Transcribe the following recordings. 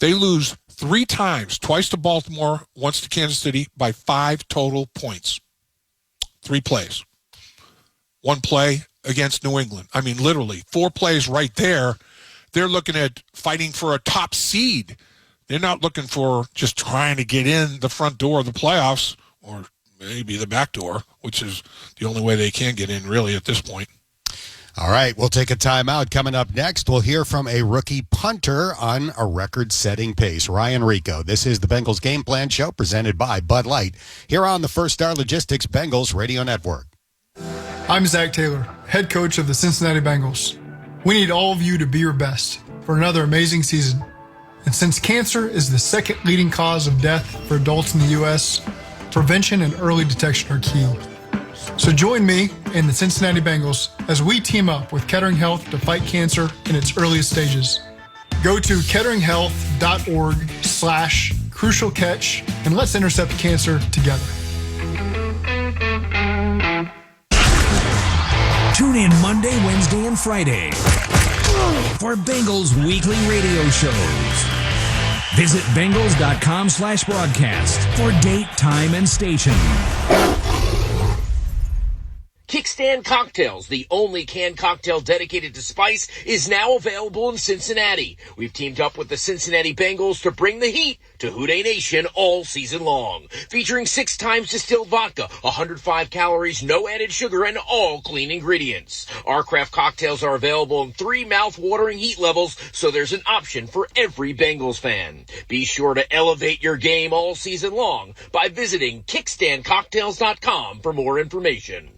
They lose 3 times, twice to Baltimore, once to Kansas City, by 5 total points. 3 plays. 1 play against New England. I mean, literally, 4 plays right there. They're looking at fighting for a top seed. They're not looking for just trying to get in the front door of the playoffs, or maybe the back door, which is the only way they can get in, really, at this point. All right, we'll take a timeout. Coming up next, we'll hear from a rookie punter on a record-setting pace, Ryan Rico. This is the Bengals Game Plan Show presented by Bud Light here on the First Star Logistics Bengals Radio Network. I'm Zach Taylor, head coach of the Cincinnati Bengals. We need all of you to be your best for another amazing season. And since cancer is the second leading cause of death for adults in the U.S., prevention and early detection are key. So join me and the Cincinnati Bengals as we team up with Kettering Health to fight cancer in its earliest stages. Go to ketteringhealth.org/crucial catch and let's intercept cancer together. Tune in Monday, Wednesday, and Friday for Bengals weekly radio shows. Visit Bengals.com/broadcast for date, time, and station. Kickstand Cocktails, the only canned cocktail dedicated to spice, is now available in Cincinnati. We've teamed up with the Cincinnati Bengals to bring the heat to Houday Nation all season long. Featuring 6 times distilled vodka, 105 calories, no added sugar, and all clean ingredients. Our craft cocktails are available in 3 mouth-watering heat levels, so there's an option for every Bengals fan. Be sure to elevate your game all season long by visiting kickstandcocktails.com for more information.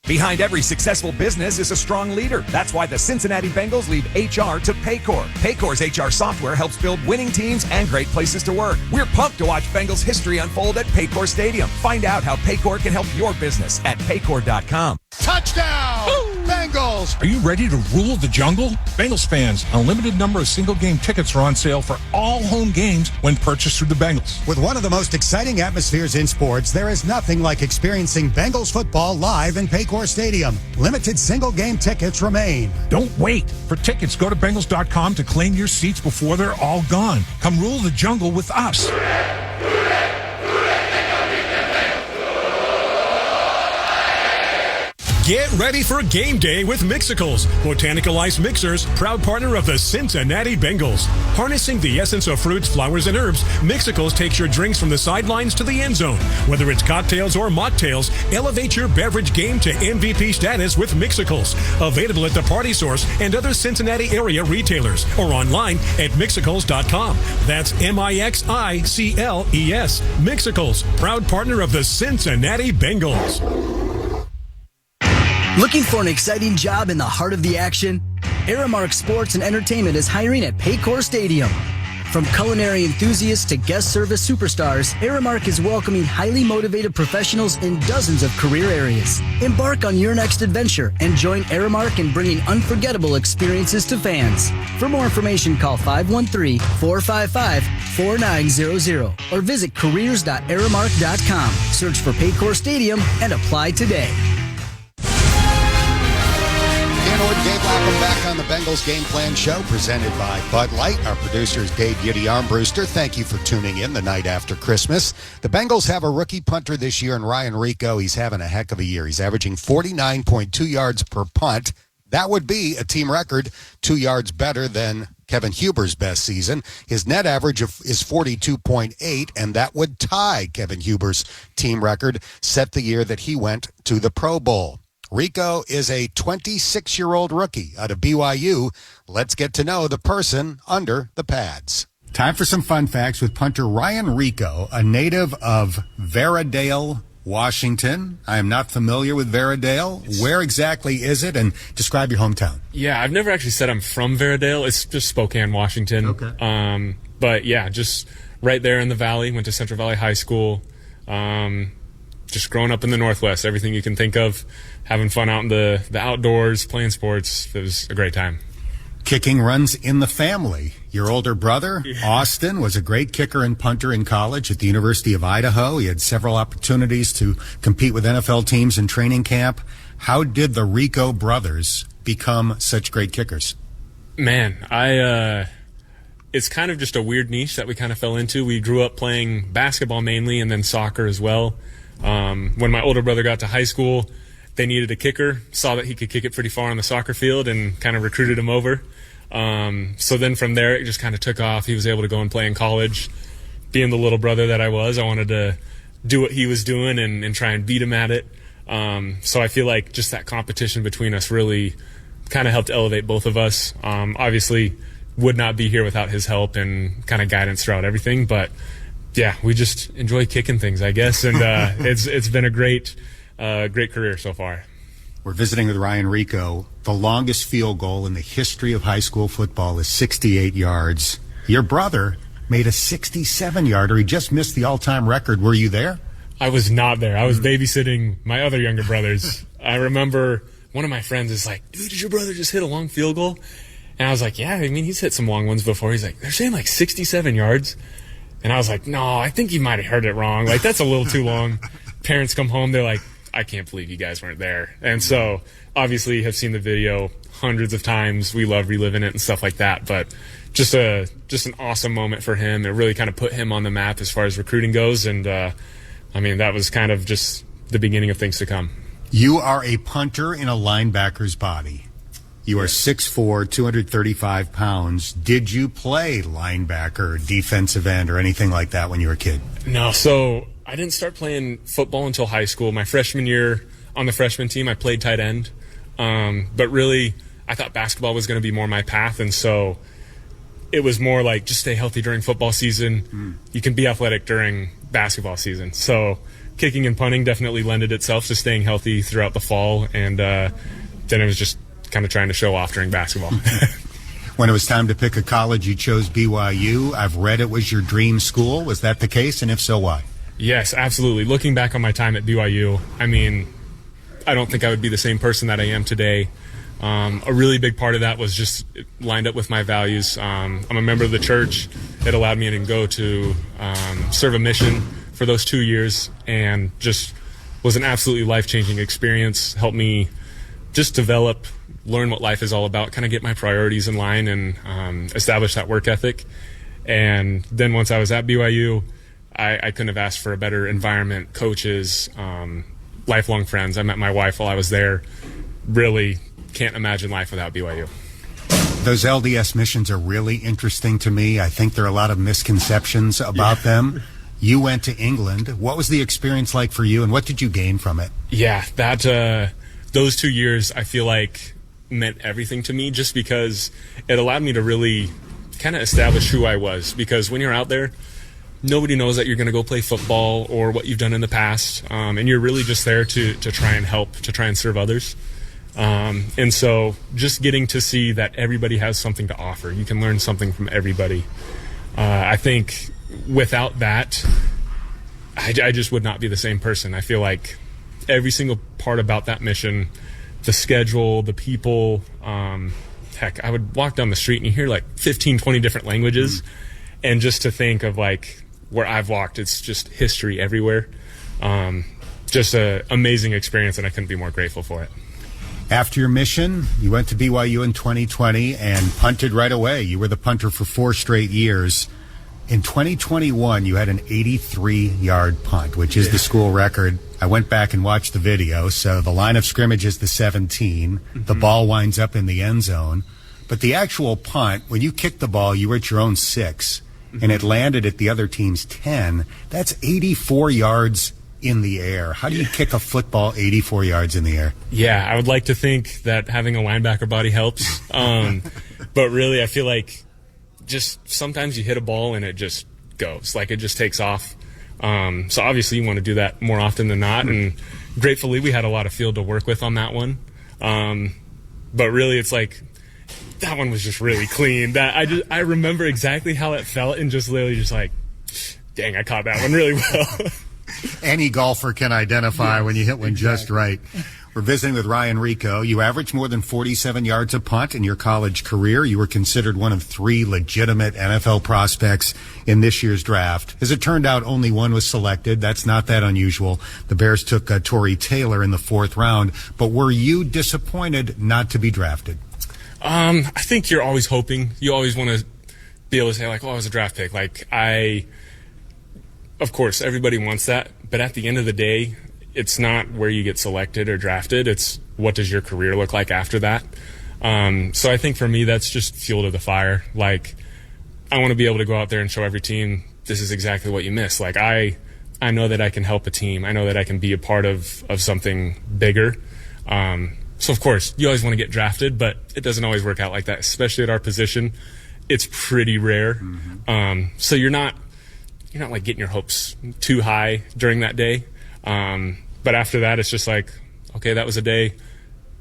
Behind every successful business is a strong leader. That's why the Cincinnati Bengals leave HR to Paycor. Paycor's HR software helps build winning teams and great places to work. We're pumped to watch Bengals history unfold at Paycor Stadium. Find out how Paycor can help your business at Paycor.com. Touchdown, Bengals! Are you ready to rule the jungle? Bengals fans, a limited number of single-game tickets are on sale for all home games when purchased through the Bengals. With one of the most exciting atmospheres in sports, there is nothing like experiencing Bengals football live in Paycor Stadium. Limited single-game tickets remain. Don't wait. For tickets, go to Bengals.com to claim your seats before they're all gone. Come rule the jungle with us. Get ready for game day with Mixicals, Botanical Ice Mixers, proud partner of the Cincinnati Bengals. Harnessing the essence of fruits, flowers, and herbs, Mixicals takes your drinks from the sidelines to the end zone. Whether it's cocktails or mocktails, elevate your beverage game to MVP status with Mixicals. Available at the Party Source and other Cincinnati area retailers or online at Mixicals.com. That's Mixicles. Mixicals, proud partner of the Cincinnati Bengals. Looking for an exciting job in the heart of the action? Aramark Sports and Entertainment is hiring at Paycor Stadium. From culinary enthusiasts to guest service superstars, Aramark is welcoming highly motivated professionals in dozens of career areas. Embark on your next adventure and join Aramark in bringing unforgettable experiences to fans. For more information, call 513-455-4900 or visit careers.aramark.com. Search for Paycor Stadium and apply today. Dave Lapham back on the Bengals Game Plan Show presented by Bud Light. Our producers, Dave Beauty Armbruster. Thank you for tuning in the night after Christmas. The Bengals have a rookie punter this year in Ryan Rico. He's having a heck of a year. He's averaging 49.2 yards per punt. That would be a team record, 2 yards better than Kevin Huber's best season. His net average is 42.8, and that would tie Kevin Huber's team record set the year that he went to the Pro Bowl. Rico is a 26-year-old rookie out of BYU. Let's get to know the person under the pads. Time for some fun facts with punter Ryan Rico, a native of Veradale, Washington. I am not familiar with Veradale. Where exactly is it? And describe your hometown. Yeah, I've never actually said I'm from Veradale. It's just Spokane, Washington. Okay. But yeah, just right there in the valley. Went to Central Valley High School. Just growing up in the Northwest, everything you can think of, having fun out in the outdoors, playing sports. It was a great time. Kicking runs in the family. Your older brother, Austin, was a great kicker and punter in college at the University of Idaho. He had several opportunities to compete with NFL teams in training camp. How did the Rico brothers become such great kickers? Man, it's kind of just a weird niche that we kind of fell into. We grew up playing basketball mainly and then soccer as well. When my older brother got to high school, they needed a kicker, saw that he could kick it pretty far on the soccer field and kind of recruited him over. So then from there, it just kind of took off. He was able to go and play in college. Being the little brother that I was, I wanted to do what he was doing and try and beat him at it. So I feel like just that competition between us really kind of helped elevate both of us. Obviously, would not be here without his help and kind of guidance throughout everything. But yeah, we just enjoy kicking things, I guess. And it's been a great career so far. We're visiting with Ryan Rico. The longest field goal in the history of high school football is 68 yards. Your brother made a 67-yarder. He just missed the all-time record. Were you there? I was not there. I was babysitting my other younger brothers. I remember one of my friends is like, dude, did your brother just hit a long field goal? And I was like, yeah, I mean, he's hit some long ones before. He's like, they're saying like 67 yards. And I was like, no, I think you might have heard it wrong. Like, that's a little too long. Parents come home, they're like, I can't believe you guys weren't there. And so obviously have seen the video hundreds of times. We love reliving it and stuff like that. But just an awesome moment for him. It really kind of put him on the map as far as recruiting goes. And I mean, that was kind of just the beginning of things to come. You are a punter in a linebacker's body. You are 6'4", 235 pounds. Did you play linebacker, defensive end, or anything like that when you were a kid? No, so I didn't start playing football until high school. My freshman year on the freshman team, I played tight end. But really, I thought basketball was going to be more my path, and so it was more like just stay healthy during football season. You can be athletic during basketball season. So kicking and punting definitely lended itself to staying healthy throughout the fall, and then it was just kind of trying to show off during basketball. When it was time to pick a college, you chose BYU. I've read it was your dream school. Was that the case? And if so, why? Yes, absolutely. Looking back on my time at BYU, I mean, I don't think I would be the same person that I am today. A really big part of that was just lined up with my values. I'm a member of the church. It allowed me to go to serve a mission for those 2 years, and just was an absolutely life-changing experience. Helped me just develop, learn what life is all about, kind of get my priorities in line, and establish that work ethic. And then once I was at BYU, I couldn't have asked for a better environment, coaches, lifelong friends. I met my wife while I was there. Really can't imagine life without BYU. Those LDS missions are really interesting to me. I think there are a lot of misconceptions about them. You went to England. What was the experience like for you, and what did you gain from it? Yeah, those 2 years I feel like meant everything to me, just because it allowed me to really kind of establish who I was. Because when you're out there, nobody knows that you're going to go play football or what you've done in the past, and you're really just there to try and help, to try and serve others. And so just getting to see that everybody has something to offer. You can learn something from everybody. I think without that, I just would not be the same person. I feel like every single part about that mission, the schedule, the people, heck, I would walk down the street and you hear like 15, 20 different languages. And just to think of like where I've walked, it's just history everywhere. Just an amazing experience, and I couldn't be more grateful for it. After your mission, you went to BYU in 2020 and punted right away. You were the punter for 4 straight years. In 2021, you had an 83-yard punt, which is the school record. I went back and watched the video. So the line of scrimmage is the 17. The ball winds up in the end zone. But the actual punt, when you kicked the ball, you were at your own 6, and it landed at the other team's 10. That's 84 yards in the air. How do you kick a football 84 yards in the air? Yeah, I would like to think that having a linebacker body helps. But really, I feel like just sometimes you hit a ball and it just goes. Like, it just takes off. So obviously you want to do that more often than not. And gratefully, we had a lot of field to work with on that one. But really, it's like, that one was just really clean. I remember exactly how it felt, and just literally just like, dang, I caught that one really well. Any golfer can identify when you hit one just right. We're visiting with Ryan Rico. You averaged more than 47 yards a punt in your college career. You were considered one of 3 legitimate NFL prospects in this year's draft. As it turned out, only one was selected. That's not that unusual. The Bears took Torrey Taylor in the 4th round. But were you disappointed not to be drafted? I think you're always hoping. You always want to be able to say, like, oh, I was a draft pick. Like, of course, everybody wants that. But at the end of the day, it's not where you get selected or drafted. It's what does your career look like after that. So I think for me, that's just fuel to the fire. Like, I want to be able to go out there and show every team this is exactly what you missed. Like, I know that I can help a team. I know that I can be a part of something bigger. So, of course, you always want to get drafted, but it doesn't always work out like that, especially at our position. It's pretty rare. Mm-hmm. So you're not like getting your hopes too high during that day. But after that, it's just like, okay, that was a day.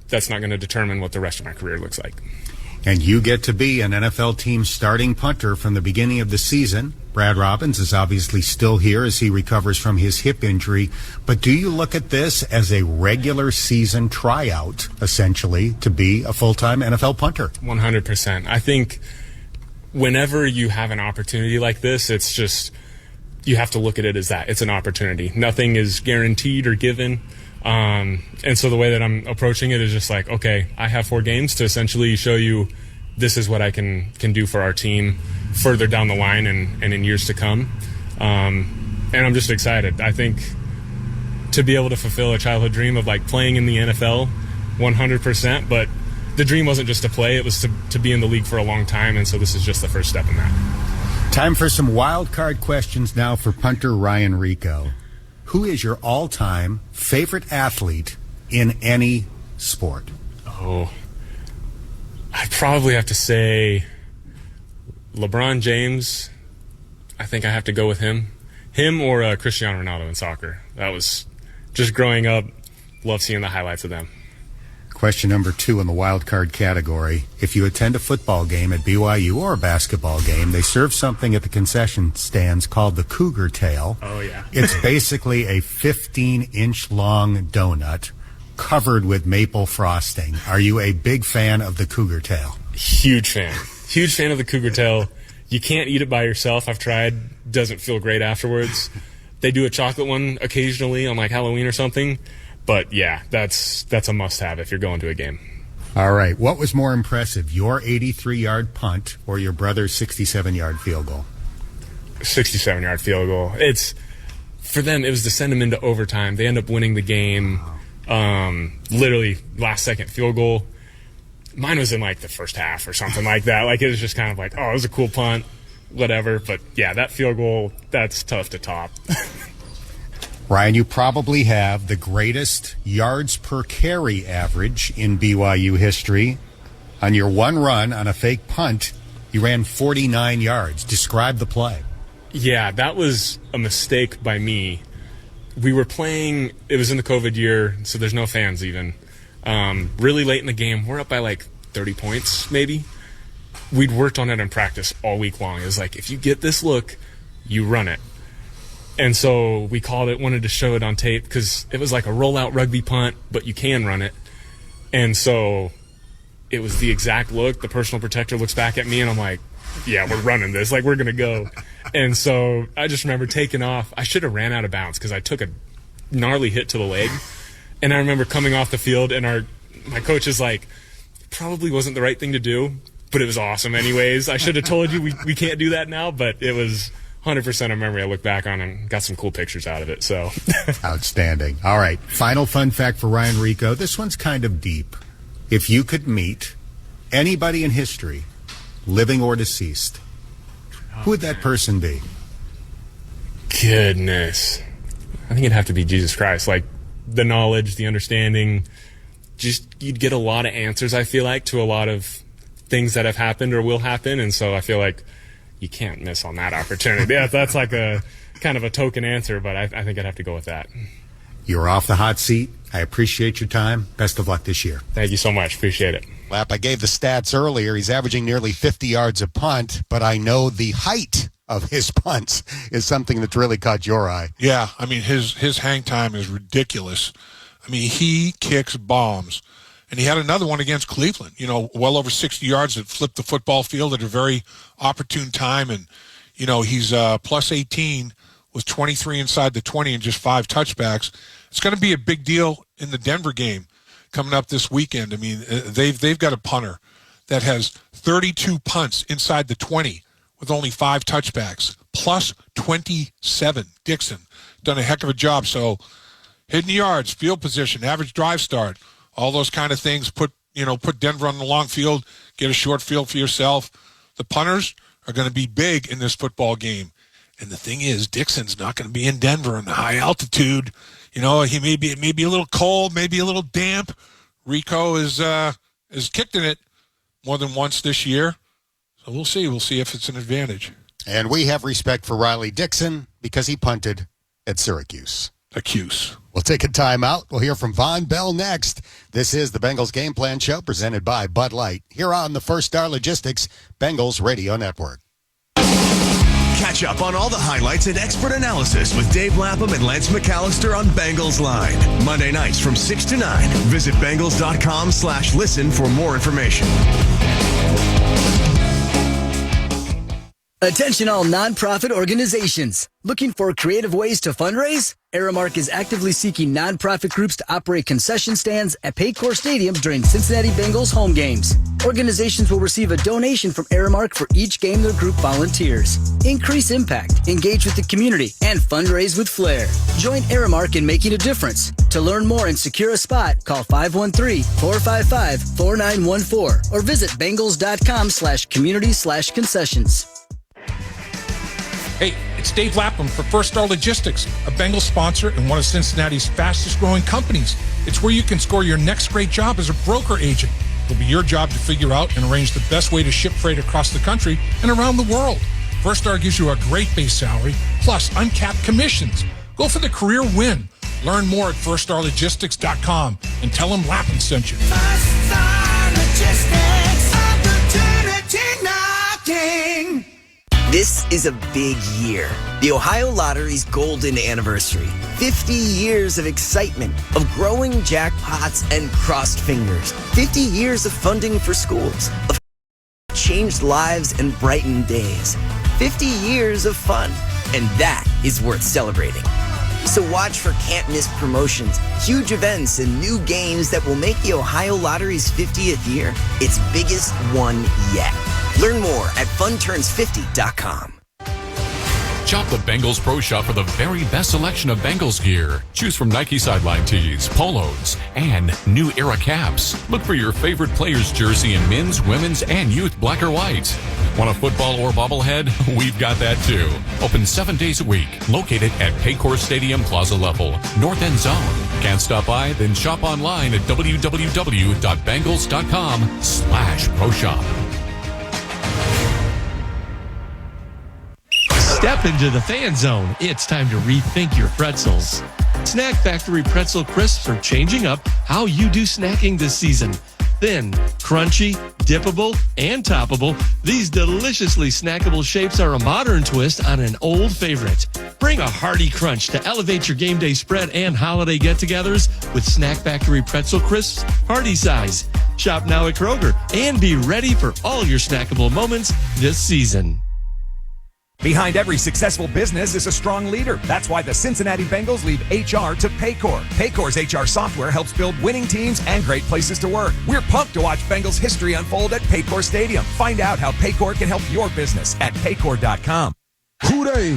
That's not going to determine what the rest of my career looks like. And you get to be an NFL team starting punter from the beginning of the season. Brad Robbins is obviously still here as he recovers from his hip injury. But do you look at this as a regular season tryout, essentially, to be a full-time NFL punter? 100%. I think whenever you have an opportunity like this, it's just you have to look at it as that. It's an opportunity. Nothing is guaranteed or given. And so the way that I'm approaching it is just like, okay, I have 4 games to essentially show you this is what I can do for our team further down the line and in years to come. And I'm just excited. I think to be able to fulfill a childhood dream of like playing in the NFL 100%, but the dream wasn't just to play, it was to be in the league for a long time. And so this is just the first step in that. Time for some wild card questions now for punter Ryan Rico. Who is your all-time favorite athlete in any sport? Oh, I'd probably have to say LeBron James. I think I have to go with him. Him or Cristiano Ronaldo in soccer. That was just growing up, love seeing the highlights of them. Question number 2 in the wild card category. If you attend a football game at BYU or a basketball game, they serve something at the concession stands called the Cougar Tail. Oh, yeah. It's basically a 15-inch long donut covered with maple frosting. Are you a big fan of the Cougar Tail? Huge fan. Huge fan of the Cougar Tail. You can't eat it by yourself. I've tried. Doesn't feel great afterwards. They do a chocolate one occasionally on like Halloween or something. But yeah, that's a must-have if you're going to a game. All right. What was more impressive, your 83-yard punt or your brother's 67-yard field goal? 67-yard field goal. For them, it was to send them into overtime. They end up winning the game. Literally last-second field goal. Mine was in like the first half or something like that. Like it was just kind of like, oh, it was a cool punt, whatever. But yeah, that field goal, that's tough to top. Ryan, you probably have the greatest yards per carry average in BYU history. On your one run on a fake punt, you ran 49 yards. Describe the play. Yeah, that was a mistake by me. We were playing, it was in the COVID year, so there's no fans even. Really late in the game, we're up by like 30 points maybe. We'd worked on it in practice all week long. It was like, if you get this look, you run it. And so we called it, wanted to show it on tape because it was like a rollout rugby punt, but you can run it. And so it was the exact look. The personal protector looks back at me, and I'm like, yeah, we're running this. Like, we're going to go. And so I just remember taking off. I should have ran out of bounds because I took a gnarly hit to the leg. And I remember coming off the field, and my coach is like, probably wasn't the right thing to do, but it was awesome anyways. I should have told you we can't do that now, but it was 100% a memory I look back on and got some cool pictures out of it. So Outstanding. All right. Final fun fact for Ryan Rico. This one's kind of deep. If you could meet anybody in history, living or deceased, who would that person be? Goodness. I think it'd have to be Jesus Christ. Like the knowledge, the understanding, just you'd get a lot of answers, I feel like, to a lot of things that have happened or will happen. And so I feel like you can't miss on that opportunity. Yeah, that's like a kind of a token answer, but I think I'd have to go with that. You're off the hot seat. I appreciate your time. Best of luck this year. Thank you so much. Appreciate it. Lap, I gave the stats earlier. He's averaging nearly 50 yards a punt, but I know the height of his punts is something that's really caught your eye. Yeah, I mean, his hang time is ridiculous. I mean, he kicks bombs. And he had another one against Cleveland, well over 60 yards that flipped the football field at a very opportune time. And, he's plus 18 with 23 inside the 20 and just 5 touchbacks. It's going to be a big deal in the Denver game coming up this weekend. I mean, they've got a punter that has 32 punts inside the 20 with only 5 touchbacks, plus 27. Dixon done a heck of a job. So hidden yards, field position, average drive start, all those kind of things. Put Denver on the long field, get a short field for yourself. The punters are going to be big in this football game. And the thing is, Dixon's not going to be in Denver in the high altitude. He may be a little cold, maybe a little damp. Rico is kicked in it more than once this year. So we'll see. We'll see if it's an advantage. And we have respect for Riley Dixon because he punted at Syracuse. We'll take a timeout. We'll hear from Von Bell next. This is the Bengals Game Plan Show presented by Bud Light here on the First Star Logistics Bengals Radio Network. Catch up on all the highlights and expert analysis with Dave Lapham and Lance McAllister on Bengals Line. Monday nights from 6 to 9. Visit Bengals.com/listen for more information. Attention all nonprofit organizations. Looking for creative ways to fundraise? Aramark is actively seeking nonprofit groups to operate concession stands at Paycor Stadium during Cincinnati Bengals home games. Organizations will receive a donation from Aramark for each game their group volunteers. Increase impact, engage with the community, and fundraise with flair. Join Aramark in making a difference. To learn more and secure a spot, call 513-455-4914 or visit Bengals.com/community/concessions. Hey, it's Dave Lapham for First Star Logistics, a Bengals sponsor and one of Cincinnati's fastest growing companies. It's where you can score your next great job as a broker agent. It'll be your job to figure out and arrange the best way to ship freight across the country and around the world. First Star gives you a great base salary, plus uncapped commissions. Go for the career win. Learn more at firststarlogistics.com and tell them Lapham sent you. First Star Logistics, opportunity knocking. This is a big year. The Ohio Lottery's golden anniversary. 50 years of excitement, of growing jackpots and crossed fingers. 50 years of funding for schools, of changed lives and brightened days. 50 years of fun, and that is worth celebrating. So watch for can't-miss promotions, huge events, and new games that will make the Ohio Lottery's 50th year its biggest one yet. Learn more at funturns50.com. Shop the Bengals Pro Shop for the very best selection of Bengals gear. Choose from Nike sideline tees, polos, and new era caps. Look for your favorite player's jersey in men's, women's, and youth black or white. Want a football or bobblehead? We've got that too. Open 7 days a week. Located at Paycor Stadium Plaza level, North End Zone. Can't stop by? Then shop online at www.bengals.com/pro shop. Step into the fan zone. It's time to rethink your pretzels. Snack Factory Pretzel Crisps are changing up how you do snacking this season. Thin, crunchy, dippable, and toppable, these deliciously snackable shapes are a modern twist on an old favorite. Bring a hearty crunch to elevate your game day spread and holiday get-togethers with Snack Factory Pretzel Crisps party size. Shop now at Kroger and be ready for all your snackable moments this season. Behind every successful business is a strong leader. That's why the Cincinnati Bengals leave HR to Paycor. Paycor's HR software helps build winning teams and great places to work. We're pumped to watch Bengals history unfold at Paycor Stadium. Find out how Paycor can help your business at Paycor.com. Who they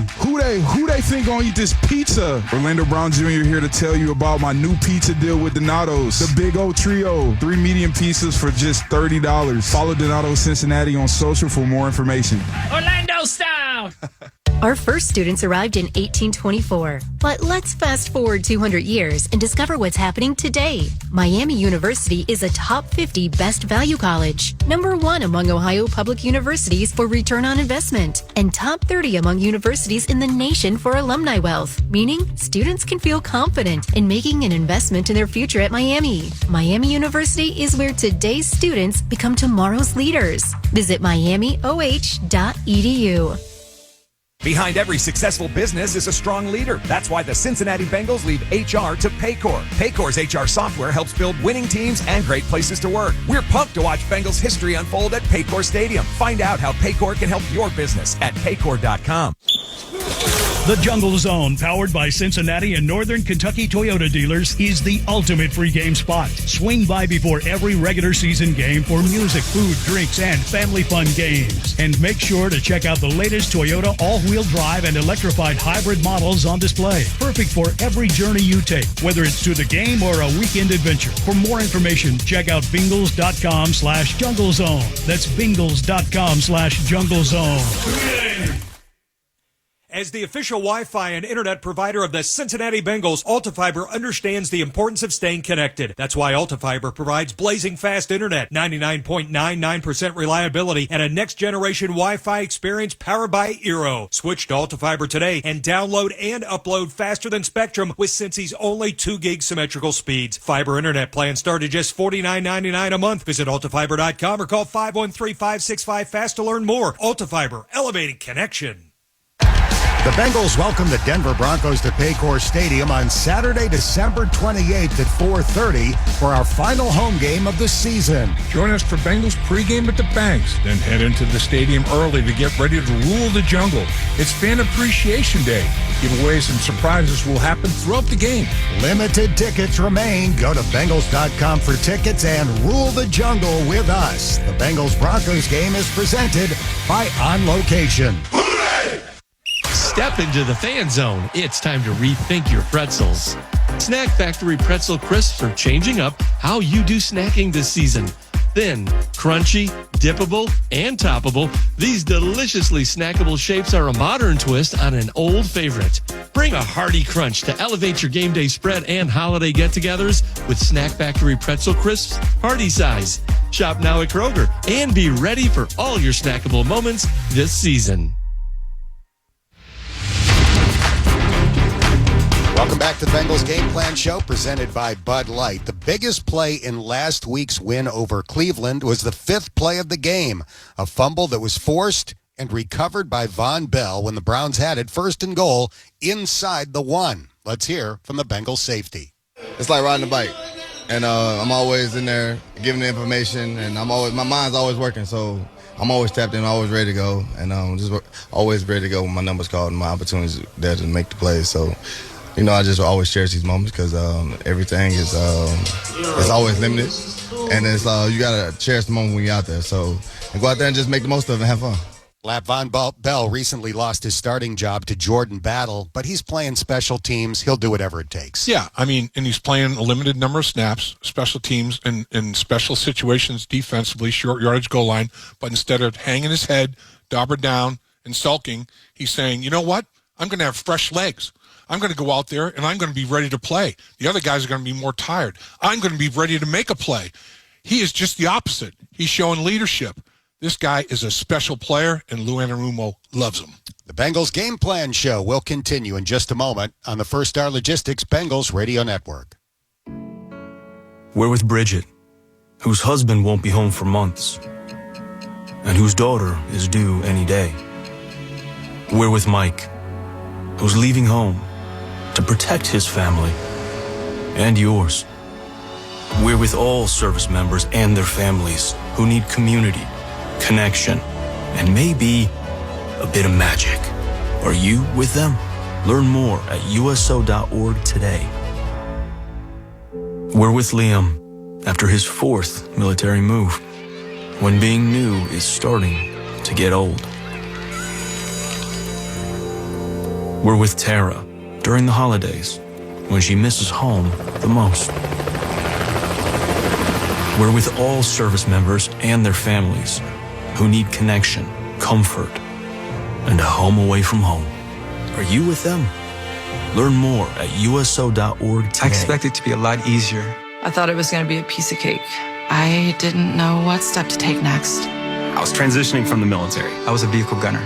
think gonna eat this pizza? Orlando Brown Jr. here to tell you about my new pizza deal with Donato's. The Big O Trio, 3 medium pizzas for just $30. Follow Donato Cincinnati on social for more information. Orlando style! Our first students arrived in 1824. But let's fast forward 200 years and discover what's happening today. Miami University is a top 50 best value college, number 1 among Ohio public universities for return on investment, and top 30 among universities in the nation for alumni wealth, meaning students can feel confident in making an investment in their future at Miami. Miami University is where today's students become tomorrow's leaders. Visit miamioh.edu. Behind every successful business is a strong leader. That's why the Cincinnati Bengals leave HR to Paycor. Paycor's HR software helps build winning teams and great places to work. We're pumped to watch Bengals history unfold at Paycor Stadium. Find out how Paycor can help your business at Paycor.com. The Jungle Zone, powered by Cincinnati and Northern Kentucky Toyota dealers, is the ultimate free game spot. Swing by before every regular season game for music, food, drinks, and family fun games. And make sure to check out the latest Toyota all-wheel drive and electrified hybrid models on display. Perfect for every journey you take, whether it's to the game or a weekend adventure. For more information, check out Bingles.com/Jungle Zone. That's Bingles.com/Jungle Zone. As the official Wi-Fi and internet provider of the Cincinnati Bengals, AltaFiber understands the importance of staying connected. That's why AltaFiber provides blazing fast internet, 99.99% reliability, and a next-generation Wi-Fi experience powered by Eero. Switch to AltaFiber today and download and upload faster than Spectrum with Cincy's only 2 gig symmetrical speeds. Fiber internet plans start at just $49.99 a month. Visit AltaFiber.com or call 513-565-FAST to learn more. AltaFiber, elevating connection. The Bengals welcome the Denver Broncos to Paycor Stadium on Saturday, December 28th at 4:30 for our final home game of the season. Join us for Bengals pregame at the Banks, then head into the stadium early to get ready to rule the jungle. It's Fan Appreciation Day. Giveaways and surprises will happen throughout the game. Limited tickets remain. Go to Bengals.com for tickets and rule the jungle with us. The Bengals-Broncos game is presented by On Location. Step into the fan zone. It's time to rethink your pretzels. Snack Factory Pretzel Crisps are changing up how you do snacking this season. Thin, crunchy, dippable, and toppable, these deliciously snackable shapes are a modern twist on an old favorite. Bring a hearty crunch to elevate your game day spread and holiday get-togethers with Snack Factory Pretzel Crisps Party Size. Shop now at Kroger and be ready for all your snackable moments this season. Welcome back to the Bengals Game Plan Show presented by Bud Light. The biggest play in last week's win over Cleveland was the 5th play of the game, a fumble that was forced and recovered by Von Bell when the Browns had it 1st and goal inside the 1. Let's hear from the Bengals safety. It's like riding a bike, and I'm always in there giving the information, and my mind's always working, so I'm always tapped in, always ready to go, and just always ready to go when my number's called and my opportunity's there to make the plays. So, I just always cherish these moments because everything is always limited, and it's you gotta cherish the moment when you're out there. So, and go out there and just make the most of it and have fun. Von Bell recently lost his starting job to Jordan Battle, but he's playing special teams. He'll do whatever it takes. Yeah, and he's playing a limited number of snaps, special teams, in special situations defensively, short yardage goal line, but instead of hanging his head, daubered down, and sulking, he's saying, you know what? I'm going to have fresh legs. I'm going to go out there, and I'm going to be ready to play. The other guys are going to be more tired. I'm going to be ready to make a play. He is just the opposite. He's showing leadership. This guy is a special player, and Lou Anarumo loves him. The Bengals Game Plan Show will continue in just a moment on the First Star Logistics Bengals Radio Network. We're with Bridget, whose husband won't be home for months, and whose daughter is due any day. We're with Mike, who's leaving home to protect his family and yours. We're with all service members and their families who need community, connection, and maybe a bit of magic. Are you with them? Learn more at USO.org today. We're with Liam after his 4th military move, when being new is starting to get old. We're with Tara during the holidays, when she misses home the most. We're with all service members and their families who need connection, comfort, and a home away from home. Are you with them? Learn more at USO.org today. I expect it to be a lot easier. I thought it was going to be a piece of cake. I didn't know what step to take next. I was transitioning from the military. I was a vehicle gunner.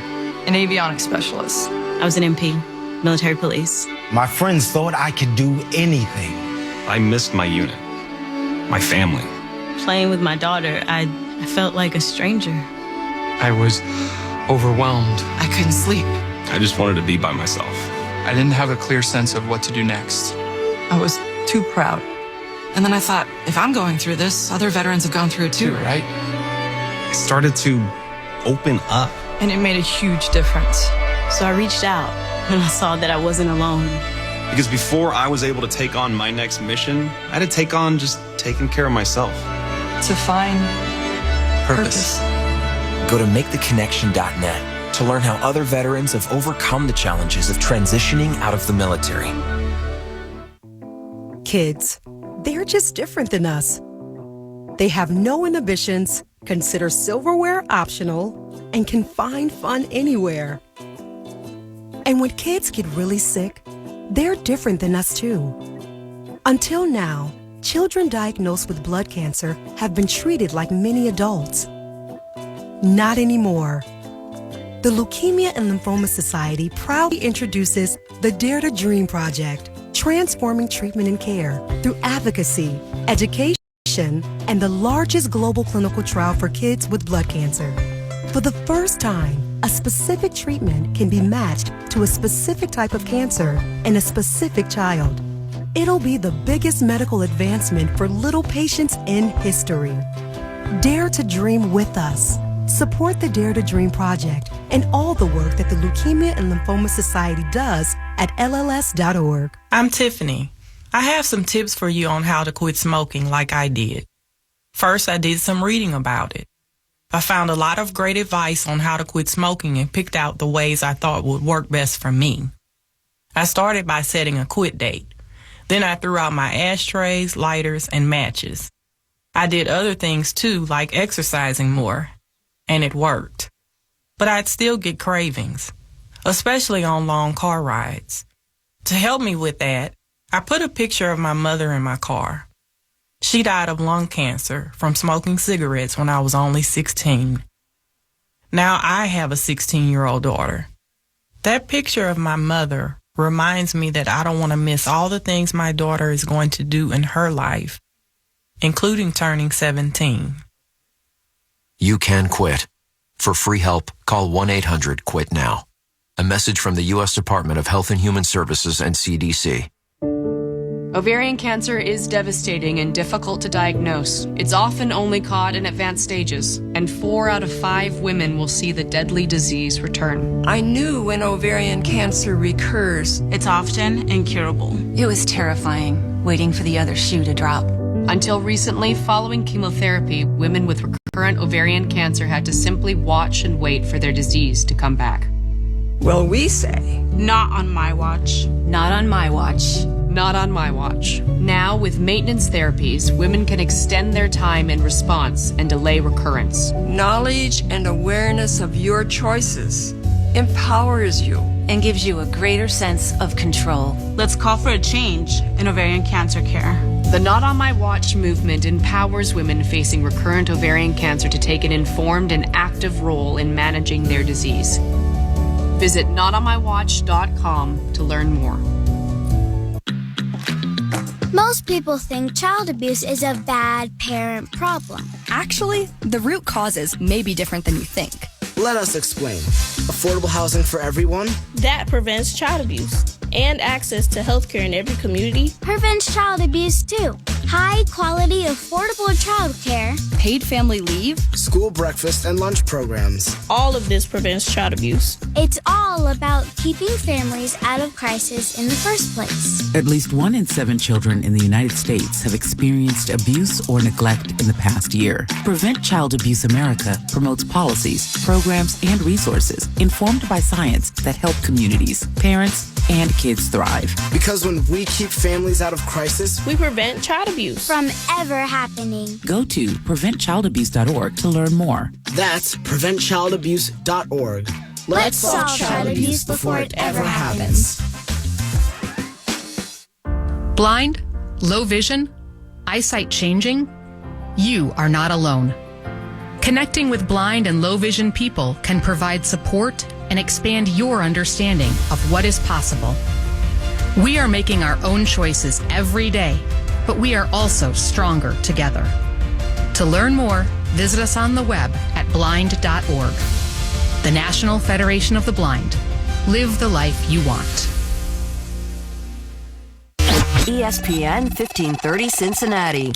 An avionics specialist. I was an MP, military police. My friends thought I could do anything. I missed my unit, my family. Playing with my daughter, I felt like a stranger. I was overwhelmed. I couldn't sleep. I just wanted to be by myself. I didn't have a clear sense of what to do next. I was too proud. And then I thought, if I'm going through this, other veterans have gone through it too, right? I started to open up. And it made a huge difference. So I reached out, and I saw that I wasn't alone. Because before I was able to take on my next mission, I had to take on just taking care of myself. To find purpose. Go to maketheconnection.net to learn how other veterans have overcome the challenges of transitioning out of the military. Kids, they're just different than us. They have no inhibitions, consider silverware optional, and can find fun anywhere. And when kids get really sick, they're different than us too. Until now, children diagnosed with blood cancer have been treated like many adults. Not anymore. The Leukemia and Lymphoma Society proudly introduces the Dare to Dream Project, transforming treatment and care through advocacy, education, and the largest global clinical trial for kids with blood cancer. For the first time, a specific treatment can be matched to a specific type of cancer in a specific child. It'll be the biggest medical advancement for little patients in history. Dare to dream with us. Support the Dare to Dream Project and all the work that the Leukemia and Lymphoma Society does at LLS.org. I'm Tiffany. I have some tips for you on how to quit smoking like I did. First, I did some reading about it. I found a lot of great advice on how to quit smoking and picked out the ways I thought would work best for me. I started by setting a quit date. Then I threw out my ashtrays, lighters, and matches. I did other things too, like exercising more, and it worked. But I'd still get cravings, especially on long car rides. To help me with that, I put a picture of my mother in my car. She died of lung cancer from smoking cigarettes when I was only 16. Now I have a 16-year-old daughter. That picture of my mother reminds me that I don't want to miss all the things my daughter is going to do in her life, including turning 17. You can quit. For free help, call 1-800-QUIT-NOW. A message from the U.S. Department of Health and Human Services and CDC. Ovarian cancer is devastating and difficult to diagnose. It's often only caught in advanced stages, and 4 out of 5 women will see the deadly disease return. I knew when ovarian cancer recurs, it's often incurable. It was terrifying, waiting for the other shoe to drop. Until recently, following chemotherapy, women with recurrent ovarian cancer had to simply watch and wait for their disease to come back. Well, we say, not on my watch. Not on my watch. Not on my watch. Now, with maintenance therapies, women can extend their time in response and delay recurrence. Knowledge and awareness of your choices empowers you and gives you a greater sense of control. Let's call for a change in ovarian cancer care. The Not On My Watch movement empowers women facing recurrent ovarian cancer to take an informed and active role in managing their disease. Visit notonmywatch.com to learn more. Most people think child abuse is a bad parent problem. Actually, the root causes may be different than you think. Let us explain. Affordable housing for everyone? That prevents child abuse. And access to healthcare in every community. Prevents child abuse too. High quality, affordable childcare. Paid family leave. School breakfast and lunch programs. All of this prevents child abuse. It's all about keeping families out of crisis in the first place. At least 1 in 7 children in the United States have experienced abuse or neglect in the past year. Prevent Child Abuse America promotes policies, programs, and resources informed by science that help communities, parents, and kids thrive. Because when we keep families out of crisis, we prevent child abuse from ever happening. Go to preventchildabuse.org to learn more. That's preventchildabuse.org. Let's solve child abuse before it ever happens. Blind, low vision, eyesight changing? You are not alone. Connecting with blind and low vision people can provide support and expand your understanding of what is possible. We are making our own choices every day, but we are also stronger together. To learn more, visit us on the web at blind.org. The National Federation of the Blind. Live the life you want. ESPN 1530 Cincinnati.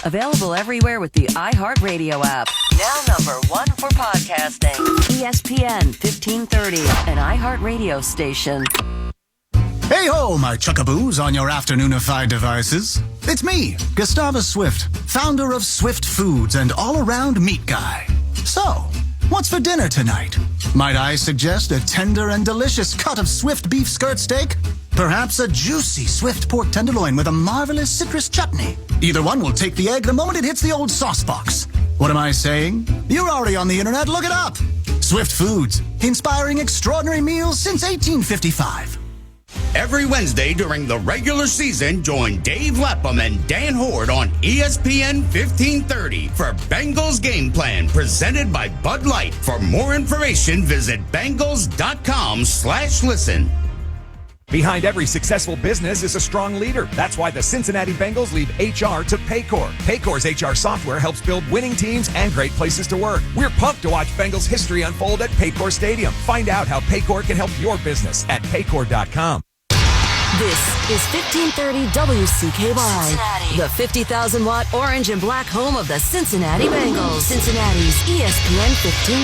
Available everywhere with the iHeartRadio app. Now #1 for podcasting. ESPN 1530, an iHeartRadio station. Hey ho, my chuckaboos on your afternoonified devices. It's me, Gustavus Swift, founder of Swift Foods and all-around meat guy. So, what's for dinner tonight? Might I suggest a tender and delicious cut of Swift beef skirt steak? Perhaps a juicy Swift pork tenderloin with a marvelous citrus chutney. Either one will take the egg the moment it hits the old sauce box. What am I saying? You're already on the internet, look it up. Swift Foods, inspiring extraordinary meals since 1855. Every Wednesday during the regular season, join Dave Lapham and Dan Horde on ESPN 1530 for Bengals Game Plan, presented by Bud Light. For more information, visit Bengals.com/listen. Behind every successful business is a strong leader. That's why the Cincinnati Bengals leave HR to Paycor. Paycor's HR software helps build winning teams and great places to work. We're pumped to watch Bengals history unfold at Paycor Stadium. Find out how Paycor can help your business at Paycor.com. This is 1530 WCKY, the 50,000-watt orange and black home of the Cincinnati Bengals. Cincinnati's ESPN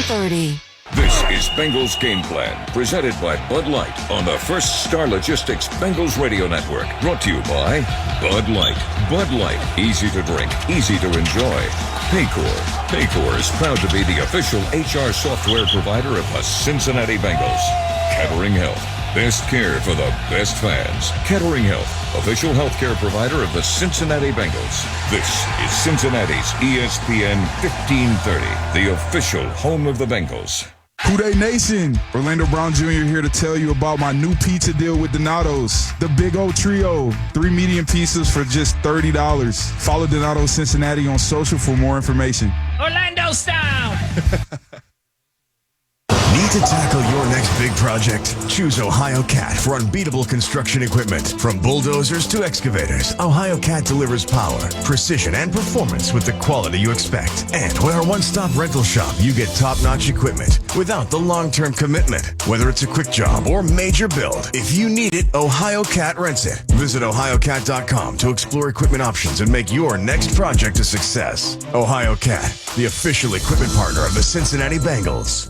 1530. This is Bengals Game Plan, presented by Bud Light on the First Star Logistics Bengals Radio Network. Brought to you by Bud Light. Bud Light, easy to drink, easy to enjoy. Paycor. Paycor is proud to be the official HR software provider of the Cincinnati Bengals. Kettering Health. Best care for the best fans. Kettering Health, official healthcare provider of the Cincinnati Bengals. This is Cincinnati's ESPN 1530, the official home of the Bengals. Houday Nation, Orlando Brown Jr. here to tell you about my new pizza deal with Donato's. The Big O Trio, 3 medium pizzas for just $30. Follow Donato's Cincinnati on social for more information. Orlando style! Need to tackle your next big project? Choose Ohio Cat for unbeatable construction equipment. From bulldozers to excavators, Ohio Cat delivers power, precision, and performance with the quality you expect. And with our one-stop rental shop, you get top-notch equipment without the long-term commitment. Whether it's a quick job or major build, if you need it, Ohio Cat rents it. Visit OhioCat.com to explore equipment options and make your next project a success. Ohio Cat, the official equipment partner of the Cincinnati Bengals.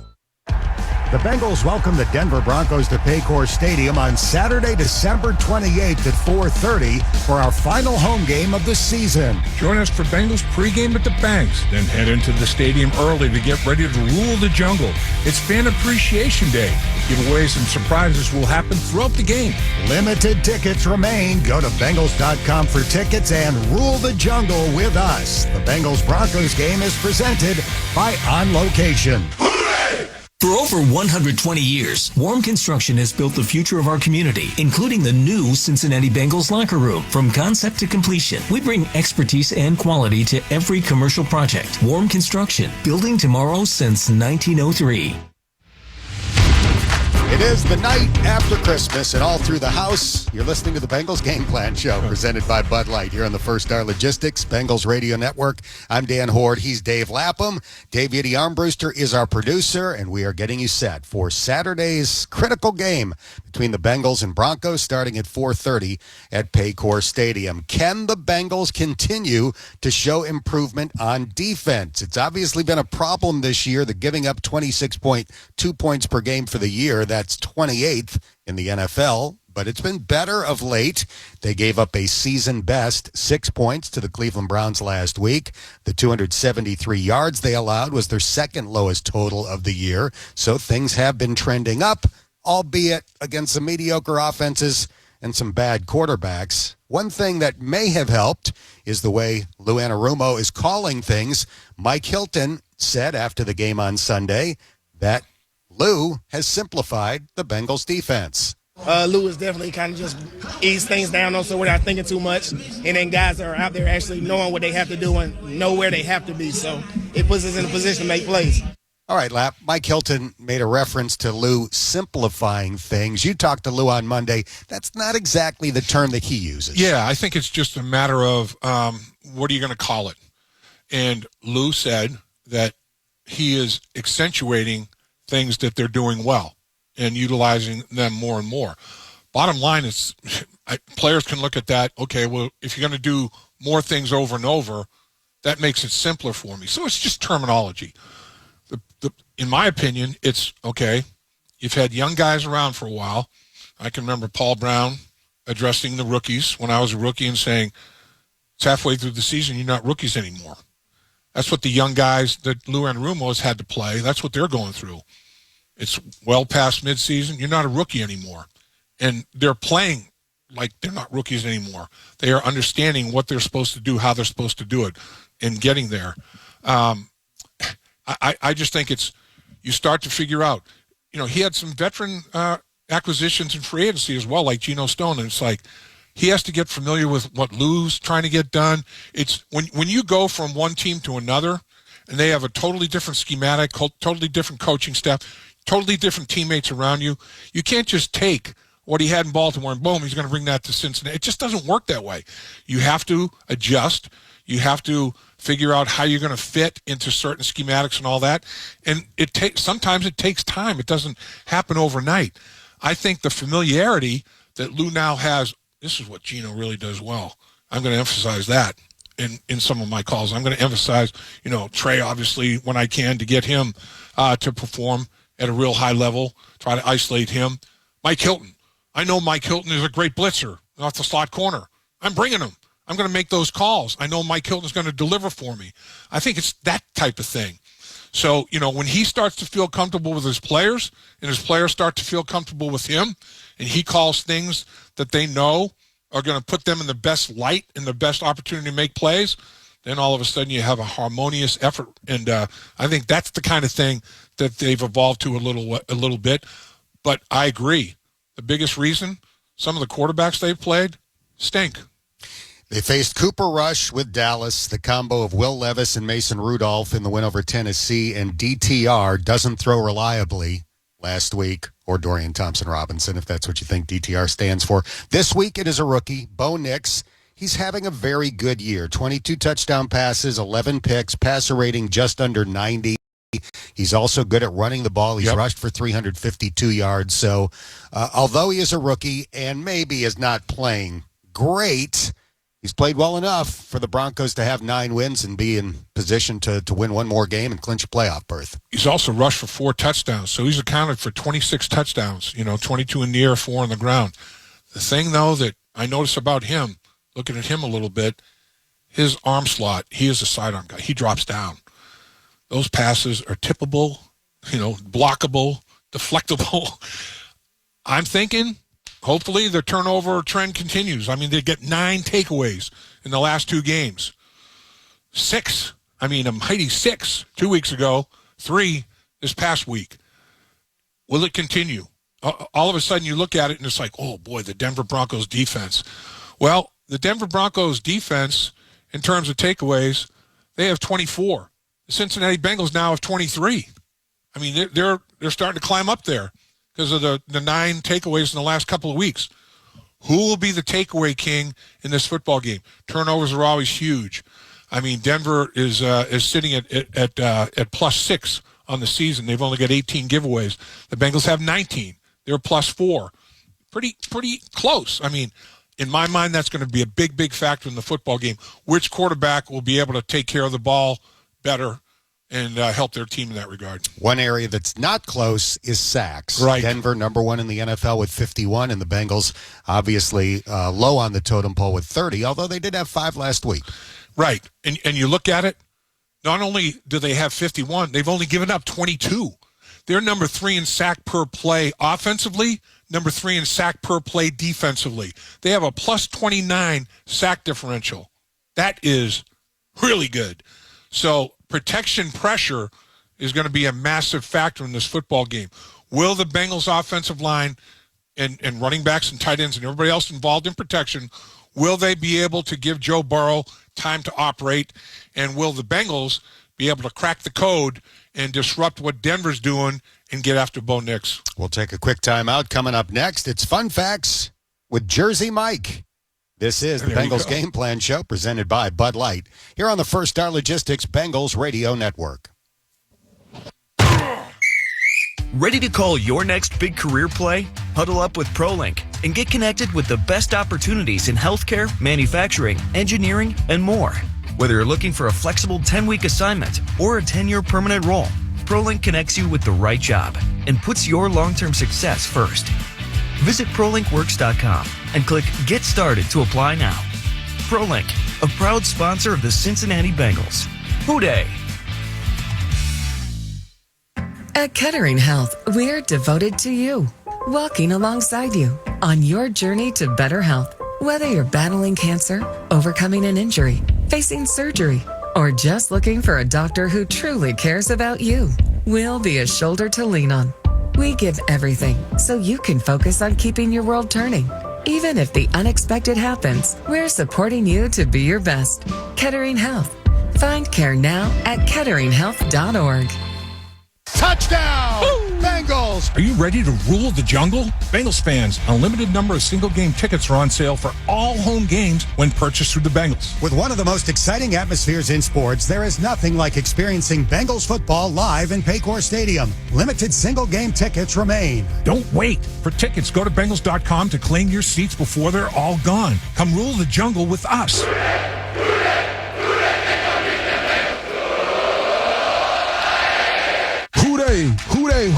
The Bengals welcome the Denver Broncos to Paycor Stadium on Saturday, December 28th at 4:30 for our final home game of the season. Join us for Bengals pregame at the Banks, then head into the stadium early to get ready to rule the jungle. It's Fan Appreciation Day. Giveaways and surprises will happen throughout the game. Limited tickets remain. Go to Bengals.com for tickets and rule the jungle with us. The Bengals-Broncos game is presented by On Location. For over 120 years, Warm Construction has built the future of our community, including the new Cincinnati Bengals locker room. From concept to completion, we bring expertise and quality to every commercial project. Warm Construction, building tomorrow since 1903. It is the night after Christmas, and all through the house, you're listening to the Bengals Game Plan Show, presented by Bud Light here on the First Star Logistics Bengals Radio Network. I'm Dan Horde. He's Dave Lapham. Dave Yiddy Armbruster is our producer, and we are getting you set for Saturday's critical game between the Bengals and Broncos, starting at 4:30 at Paycor Stadium. Can the Bengals continue to show improvement on defense? It's obviously been a problem this year. They're giving up 26.2 points per game for the year. That's 28th in the NFL, but it's been better of late. They gave up a season-best 6 points to the Cleveland Browns last week. The 273 yards they allowed was their second lowest total of the year. So things have been trending up, albeit against some mediocre offenses and some bad quarterbacks. One thing that may have helped is the way Lou Anarumo is calling things. Mike Hilton said after the game on Sunday that Lou has simplified the Bengals defense. Lou is definitely kind of just ease things down so we're not thinking too much. And then guys are out there actually knowing what they have to do and know where they have to be. So it puts us in a position to make plays. All right, Lap. Mike Hilton made a reference to Lou simplifying things. You talked to Lou on Monday. That's not exactly the term that he uses. Yeah, I think it's just a matter of what are you going to call it? And Lou said that he is accentuating things that they're doing well and utilizing them more and more. Bottom line is players can look at that, okay, well, if you're going to do more things over and over, that makes it simpler for me. So it's just terminology. In my opinion, it's, okay, you've had young guys around for a while. I can remember Paul Brown addressing the rookies when I was a rookie and saying, it's halfway through the season, you're not rookies anymore. That's what the young guys that Lou Anarumo has had to play, that's what they're going through. It's well past midseason. You're not a rookie anymore. And they're playing like they're not rookies anymore. They are understanding what they're supposed to do, how they're supposed to do it, and getting there. I just think you start to figure out, he had some veteran acquisitions in free agency as well, like Geno Stone, and it's like he has to get familiar with what Lou's trying to get done. It's when you go from one team to another, and they have a totally different schematic, totally different coaching staff, totally different teammates around you. You can't just take what he had in Baltimore and boom, he's going to bring that to Cincinnati. It just doesn't work that way. You have to adjust. You have to figure out how you're going to fit into certain schematics and all that. And sometimes it takes time. It doesn't happen overnight. I think the familiarity that Lou now has, this is what Geno really does well. I'm going to emphasize that in some of my calls. I'm going to emphasize, Trey, obviously, when I can, to get him to perform at a real high level, try to isolate him. Mike Hilton. I know Mike Hilton is a great blitzer off the slot corner. I'm bringing him. I'm going to make those calls. I know Mike Hilton is going to deliver for me. I think it's that type of thing. So, when he starts to feel comfortable with his players and his players start to feel comfortable with him and he calls things that they know are going to put them in the best light and the best opportunity to make plays, then all of a sudden you have a harmonious effort. And I think that's the kind of thing that they've evolved to a little bit. But I agree. The biggest reason, some of the quarterbacks they've played stink. They faced Cooper Rush with Dallas, the combo of Will Levis and Mason Rudolph in the win over Tennessee, and DTR doesn't throw reliably last week, or Dorian Thompson-Robinson, if that's what you think DTR stands for. This week it is a rookie, Bo Nix. He's having a very good year. 22 touchdown passes, 11 picks, passer rating just under 90. He's also good at running the ball. He's rushed for 352 yards. So although he is a rookie and maybe is not playing great, he's played well enough for the Broncos to have 9 wins and be in position to win one more game and clinch a playoff berth. He's also rushed for 4 touchdowns. So he's accounted for 26 touchdowns, 22 in the air, 4 on the ground. The thing, though, that I notice about him, looking at him a little bit, his arm slot, he is a sidearm guy. He drops down. Those passes are tippable, blockable, deflectable. I'm thinking, hopefully, the turnover trend continues. I mean, they get 9 takeaways in the last 2 games. 6. A mighty 6 2 weeks ago, 3 this past week. Will it continue? All of a sudden, you look at it, and it's like, oh, boy, the Denver Broncos defense. Well, the Denver Broncos defense, in terms of takeaways, they have 24. The Cincinnati Bengals now have 23. They're starting to climb up there because of the 9 takeaways in the last couple of weeks. Who will be the takeaway king in this football game? Turnovers are always huge. Denver is sitting at +6 on the season. They've only got 18 giveaways. The Bengals have 19. They're +4. Pretty close. In my mind, that's going to be a big factor in the football game. Which quarterback will be able to take care of the ball better and help their team in that regard? One area that's not close is sacks. Right. Denver, number 1 in the NFL with 51, and the Bengals obviously low on the totem pole with 30, although they did have 5 last week. Right. And you look at it, not only do they have 51, they've only given up 22. They're number 3 in sack per play offensively, number 3 in sack per play defensively. They have a +29 sack differential. That is really good. So protection pressure is going to be a massive factor in this football game. Will the Bengals offensive line and running backs and tight ends and everybody else involved in protection, will they be able to give Joe Burrow time to operate? And will the Bengals be able to crack the code and disrupt what Denver's doing and get after Bo Nix? We'll take a quick timeout. Coming up next, it's Fun Facts with Jersey Mike. This is the Bengals Game Plan Show presented by Bud Light here on the First Star Logistics Bengals Radio Network. Ready to call your next big career play? Huddle up with ProLink and get connected with the best opportunities in healthcare, manufacturing, engineering, and more. Whether you're looking for a flexible 10-week assignment or a 10-year permanent role, ProLink connects you with the right job and puts your long-term success first. Visit ProLinkWorks.com and click Get Started to apply now. ProLink, a proud sponsor of the Cincinnati Bengals. Hooday! At Kettering Health, we're devoted to you, walking alongside you on your journey to better health. Whether you're battling cancer, overcoming an injury, facing surgery, or just looking for a doctor who truly cares about you, we'll be a shoulder to lean on. We give everything so you can focus on keeping your world turning. Even if the unexpected happens, we're supporting you to be your best. Kettering Health. Find care now at ketteringhealth.org. Touchdown! Bengals! Are you ready to rule the jungle? Bengals fans, a limited number of single-game tickets are on sale for all home games when purchased through the Bengals. With one of the most exciting atmospheres in sports, there is nothing like experiencing Bengals football live in Paycor Stadium. Limited single-game tickets remain. Don't wait. For tickets, go to Bengals.com to claim your seats before they're all gone. Come rule the jungle with us.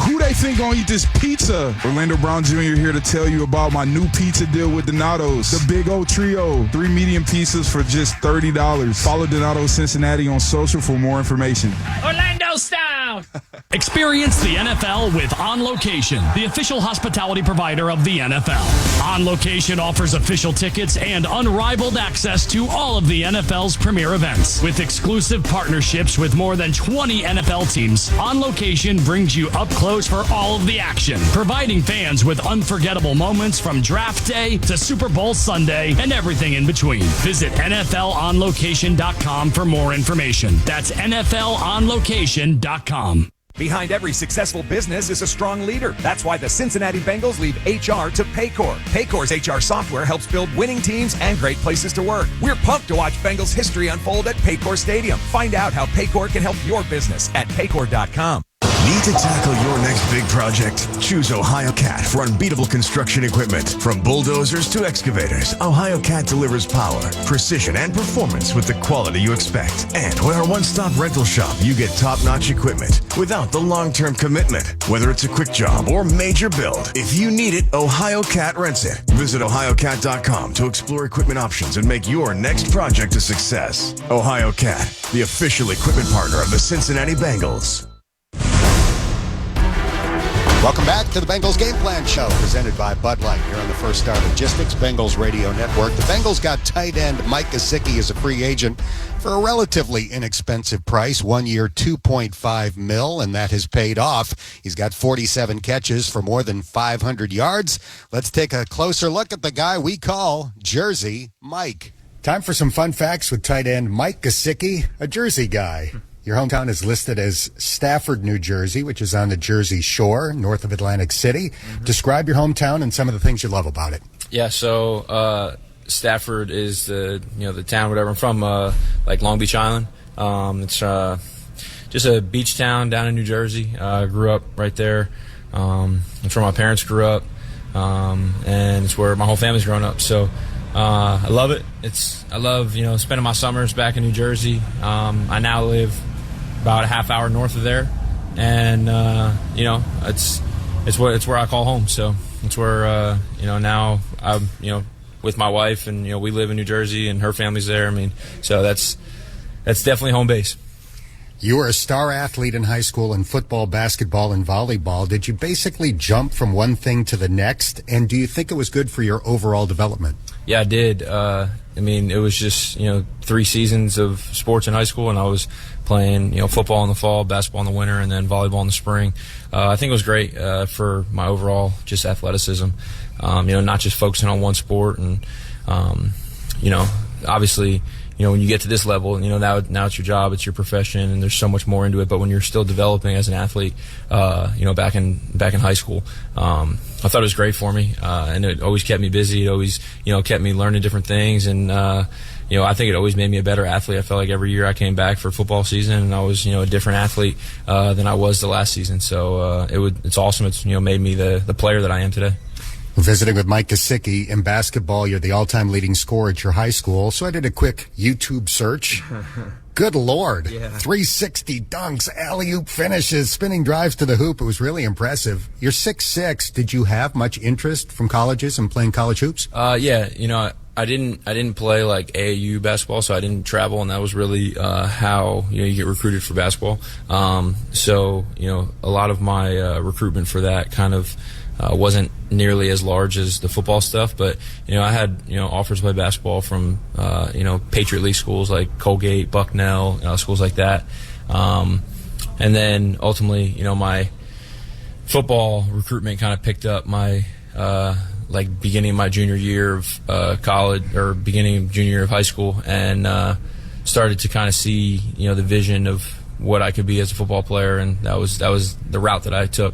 Who they think gonna eat this pizza? Orlando Brown Jr. here to tell you about my new pizza deal with Donato's. The Big O Trio, 3 medium pizzas for just $30. Follow Donato Cincinnati on social for more information. Orlando style! Experience the NFL with On Location, the official hospitality provider of the NFL. On Location offers official tickets and unrivaled access to all of the NFL's premier events. With exclusive partnerships with more than 20 NFL teams, On Location brings you up close for all of the action, providing fans with unforgettable moments from draft day to Super Bowl Sunday and everything in between. Visit NFLOnLocation.com for more information. That's NFLOnLocation.com. Behind every successful business is a strong leader. That's why the Cincinnati Bengals leave HR to Paycor. Paycor's HR software helps build winning teams and great places to work. We're pumped to watch Bengals history unfold at Paycor Stadium. Find out how Paycor can help your business at Paycor.com. Need to tackle your next big project? Choose Ohio Cat for unbeatable construction equipment. From bulldozers to excavators, Ohio Cat delivers power, precision, and performance with the quality you expect. And with our one-stop rental shop, you get top-notch equipment without the long-term commitment. Whether it's a quick job or major build, if you need it, Ohio Cat rents it. Visit OhioCat.com to explore equipment options and make your next project a success. Ohio Cat, the official equipment partner of the Cincinnati Bengals. Welcome back to the Bengals Game Plan Show, presented by Bud Light here on the First Star Logistics Bengals Radio Network. The Bengals got tight end Mike Gesicki as a free agent for a relatively inexpensive price, 1 year, $2.5 million, and that has paid off. He's got 47 catches for more than 500 yards. Let's take a closer look at the guy we call Jersey Mike. Time for some fun facts with tight end Mike Gesicki, a Jersey guy. Your hometown is listed as Stafford, New Jersey, which is on the Jersey Shore, north of Atlantic City. Mm-hmm. Describe your hometown and some of the things you love about it. Yeah, so Stafford is the town, whatever. I'm from like Long Beach Island. It's just a beach town down in New Jersey. Grew up right there. It's where my parents grew up, and it's where my whole family's grown up. So I love it. I love spending my summers back in New Jersey. I now live about a half hour north of there, and it's where I call home. So it's where now I'm with my wife, and we live in New Jersey, and her family's there. I mean, so that's definitely home base. You were a star athlete in high school in football, basketball, and volleyball. Did you basically jump from one thing to the next? And do you think it was good for your overall development? Yeah, I did. It was just 3 seasons of sports in high school, and I was playing football in the fall, basketball in the winter, and then volleyball in the spring. I think it was great for my overall just athleticism. Not just focusing on one sport, and obviously. When you get to this level, now it's your job, it's your profession, and there's so much more into it. But when you're still developing as an athlete, back in high school, I thought it was great for me, and it always kept me busy. It always, kept me learning different things, and I think it always made me a better athlete. I felt like every year I came back for football season, and I was, a different athlete than I was the last season. So it's awesome. It's made me the player that I am today. We're visiting with Mike Gesicki. In basketball, you're the all-time leading scorer at your high school. So I did a quick YouTube search. Good Lord. Yeah. 360 dunks, alley-oop finishes, spinning drives to the hoop. It was really impressive. You're 6'6". Did you have much interest from colleges and playing college hoops? Yeah, I didn't play like AAU basketball, so I didn't travel, and that was really how you get recruited for basketball. So a lot of my recruitment for that kind of wasn't nearly as large as the football stuff, but I had offers to play basketball from Patriot League schools like Colgate, Bucknell, schools like that, and then ultimately my football recruitment kind of picked up my like beginning of my junior year of college, or beginning of junior year of high school, and started to kind of see the vision of what I could be as a football player, and that was the route that I took.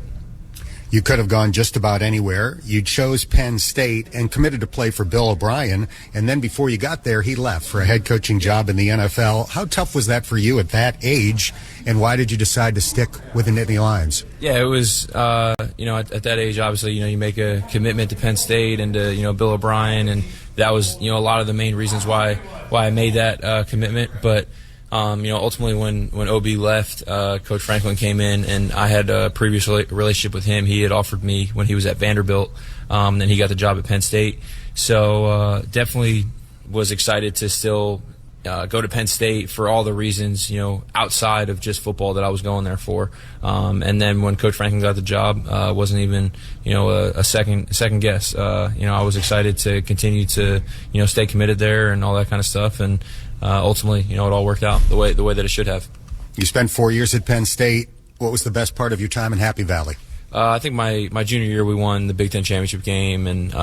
You could have gone just about anywhere. You chose Penn State and committed to play for Bill O'Brien, and then before you got there, he left for a head coaching job in the NFL. How tough was that for you at that age, and why did you decide to stick with the Nittany Lions? Yeah, it was, at that age, obviously, you make a commitment to Penn State and to, Bill O'Brien, and that was, a lot of the main reasons why I made that commitment. But ultimately when OB left, Coach Franklin came in, and I had a previous relationship with him. He had offered me when he was at Vanderbilt, then he got the job at Penn State. So definitely was excited to still go to Penn State for all the reasons, outside of just football that I was going there for. And then when Coach Franklin got the job, wasn't even, a second guess. I was excited to continue to, stay committed there and all that kind of stuff. And ultimately, it all worked out the way that it should have. You spent 4 years at Penn State. What was the best part of your time in Happy Valley? I think my junior year we won the Big Ten championship game, and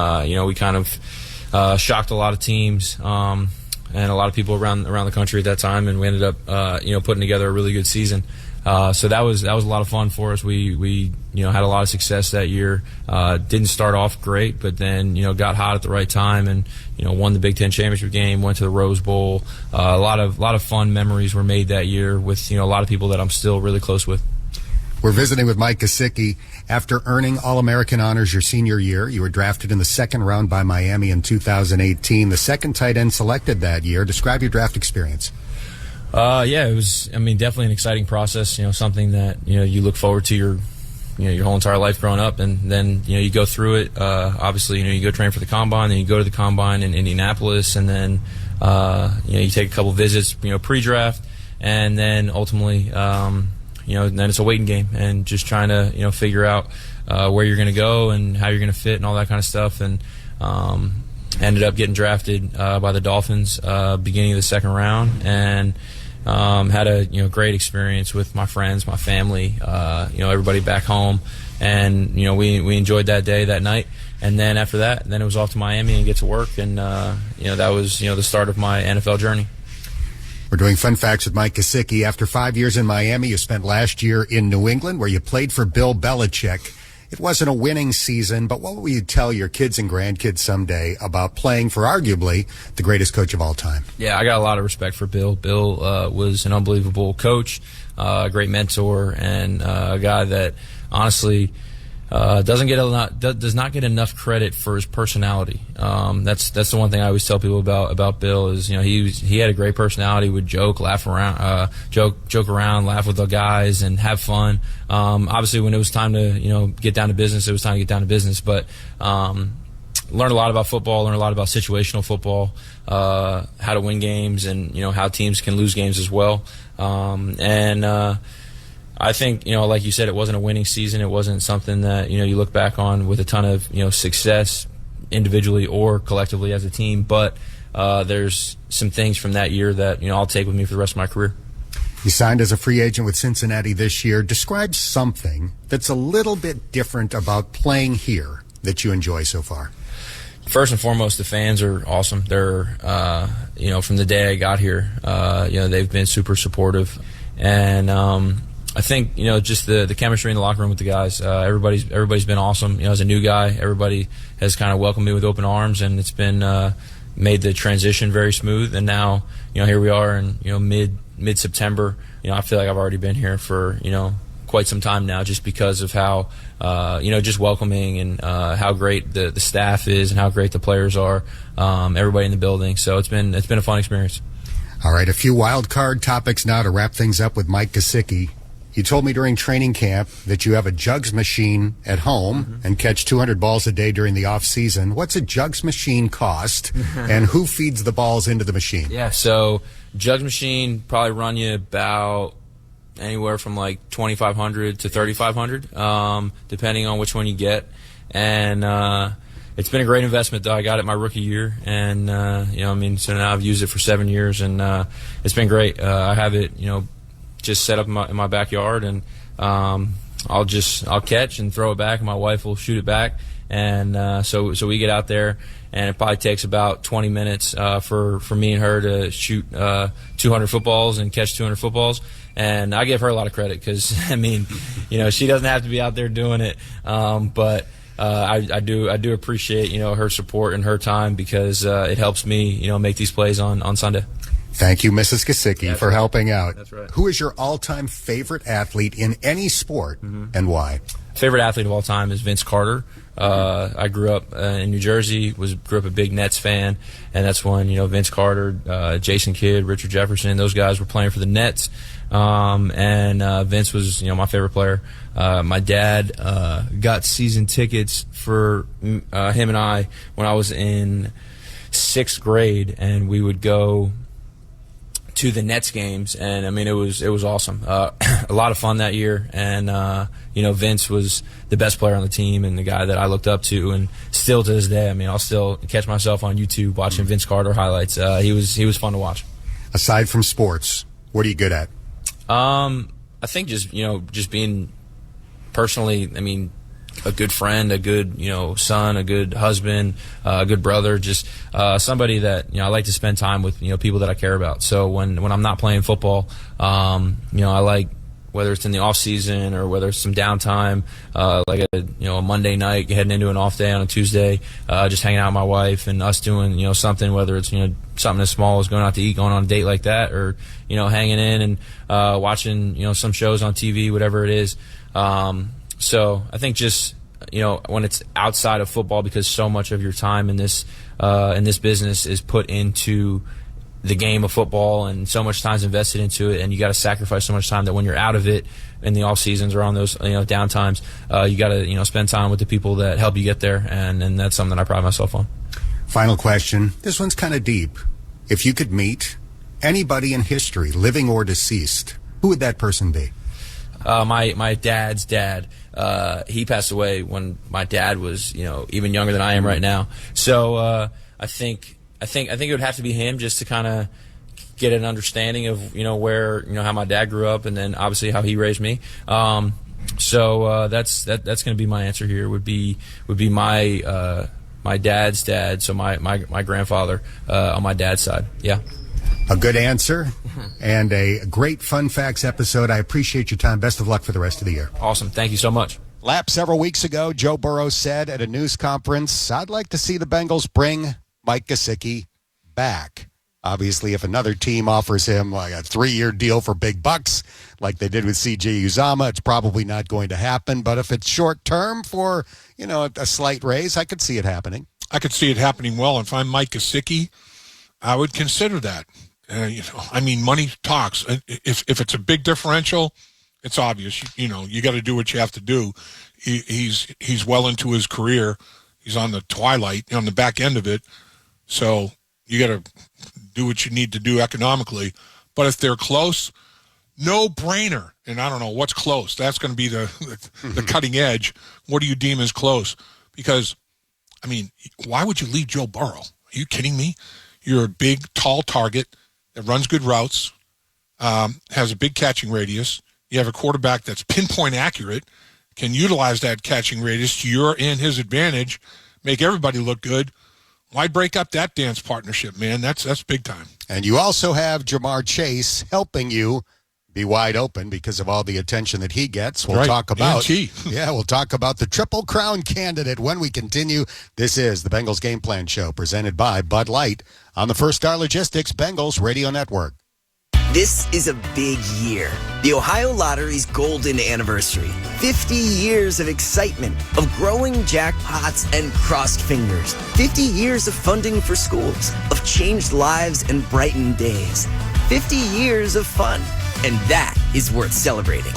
we kind of shocked a lot of teams and a lot of people around the country at that time, and we ended up putting together a really good season. So that was a lot of fun for us. We had a lot of success that year. Didn't start off great, but then got hot at the right time and won the Big Ten championship game. Went to the Rose Bowl. A lot of fun memories were made that year with a lot of people that I'm still really close with. We're visiting with Mike Gesicki. After earning All-American honors your senior year, you were drafted in the second round by Miami in 2018. The second tight end selected that year. Describe your draft experience. Yeah, it was, definitely an exciting process, something that, you look forward to your whole entire life growing up. And then, you go through it. Obviously, you go train for the combine, then you go to the combine in Indianapolis, and then, you take a couple visits, pre-draft, and then ultimately, then it's a waiting game and just trying to, figure out where you're going to go and how you're going to fit and all that kind of stuff. And, ended up getting drafted by the Dolphins beginning of the second round, and had a great experience with my friends, my family, everybody back home, and we enjoyed that day, that night, and then after that, then it was off to Miami and get to work, and that was the start of my NFL journey. We're doing Fun Facts with Mike Gesicki. After 5 years in Miami, you spent last year in New England, where you played for Bill Belichick. It wasn't a winning season, but what will you tell your kids and grandkids someday about playing for arguably the greatest coach of all time? Yeah, I got a lot of respect for Bill. Bill was an unbelievable coach, a great mentor, and a guy that honestly does not get enough credit for his personality. That's the one thing I always tell people about Bill is he had a great personality, would joke, laugh around, joke around, laugh with the guys, and have fun. Obviously, when it was time to get down to business, it was time to get down to business. But learned a lot about football, learned a lot about situational football, how to win games, and how teams can lose games as well. I think, like you said, it wasn't a winning season. It wasn't something that, you look back on with a ton of, success individually or collectively as a team. But there's some things from that year that, I'll take with me for the rest of my career. You signed as a free agent with Cincinnati this year. Describe something that's a little bit different about playing here that you enjoy so far. First and foremost, the fans are awesome. They're, from the day I got here, they've been super supportive. And, I think, just the chemistry in the locker room with the guys, everybody's been awesome. As a new guy, everybody has kind of welcomed me with open arms, and it's been made the transition very smooth. And now, here we are in, mid-September. I feel like I've already been here for, quite some time now, just because of how just welcoming and how great the staff is and how great the players are, everybody in the building. So it's been a fun experience. All right, a few wild card topics now to wrap things up with Mike Gesicki. You told me during training camp that you have a jugs machine at home and catch 200 balls a day during the off season. What's a jugs machine cost, and who feeds the balls into the machine? Yeah, so jugs machine probably run you about anywhere from like $2,500 to $3,500, depending on which one you get. And it's been a great investment, though. I got it my rookie year, and so now I've used it for 7 years, and it's been great. I have it, just set up in my backyard, and I'll catch and throw it back, and my wife will shoot it back, and so we get out there, and it probably takes about 20 minutes for me and her to shoot 200 footballs and catch 200 footballs. And I give her a lot of credit because, she doesn't have to be out there doing it, but I do appreciate her support and her time, because it helps me make these plays on Sunday. Thank you, Mrs. Gesicki, for helping out. That's right. Who is your all-time favorite athlete in any sport, and why? Favorite athlete of all time is Vince Carter. I grew up in New Jersey, grew up a big Nets fan, and that's when Vince Carter, Jason Kidd, Richard Jefferson, those guys were playing for the Nets, and Vince was my favorite player. My dad got season tickets for him and I when I was in 6th grade, and we would go to the Nets games, and it was awesome. A lot of fun that year, and Vince was the best player on the team and the guy that I looked up to, and still to this day, I'll still catch myself on YouTube watching Vince Carter highlights. He was fun to watch. Aside from sports, what are you good at? I think just being personally, a good friend, a good son, a good husband, a good brother, just somebody that I like to spend time with people that I care about. So when I'm not playing football, I like, whether it's in the off season or whether it's some downtime, like a Monday night heading into an off day on a Tuesday, just hanging out with my wife and us doing something, whether it's something as small as going out to eat, going on a date like that, or hanging in and watching some shows on TV, whatever it is. So I think just when it's outside of football, because so much of your time in this business is put into the game of football, and so much time's invested into it, and you got to sacrifice so much time that when you're out of it in the off seasons or on those down times, you got to spend time with the people that help you get there, and that's something that I pride myself on. Final question. This one's kind of deep. If you could meet anybody in history, living or deceased, who would that person be? My dad's dad. He passed away when my dad was even younger than I am right now. So I think it would have to be him, just to kind of get an understanding of where how my dad grew up, and then obviously how he raised me. So that's going to be my answer here. Would be my dad's dad. So my grandfather on my dad's side. Yeah. A good answer and a great Fun Facts episode. I appreciate your time. Best of luck for the rest of the year. Awesome. Thank you so much. Lap several weeks ago, Joe Burrow said at a news conference, I'd like to see the Bengals bring Mike Gesicki back. Obviously, if another team offers him like a 3-year deal for big bucks, like they did with C.J. Uzomah, it's probably not going to happen. But if it's short term for, a slight raise, I could see it happening. I could see it happening well. If I'm Mike Gesicki, I would consider that. Money talks. If it's a big differential, it's obvious. You got to do what you have to do. He's well into his career. He's on the twilight, on the back end of it. So you got to do what you need to do economically. But if they're close, no brainer. And I don't know what's close. That's going to be the cutting edge. What do you deem as close? Because, why would you leave Joe Burrow? Are you kidding me? You're a big, tall target that runs good routes, has a big catching radius. You have a quarterback that's pinpoint accurate, can utilize that catching radius to your and his advantage, make everybody look good. Why break up that dance partnership, man? That's big time. And you also have Jamar Chase helping you be wide open because of all the attention that he gets. We'll talk about we'll talk about the Triple Crown candidate when we continue. This is the Bengals Game Plan Show presented by Bud Light on the First Star Logistics Bengals Radio Network. This is a big year. The Ohio Lottery's golden anniversary. 50 years of excitement, of growing jackpots and crossed fingers. 50 years of funding for schools, of changed lives and brightened days. 50 years of fun, and that is worth celebrating.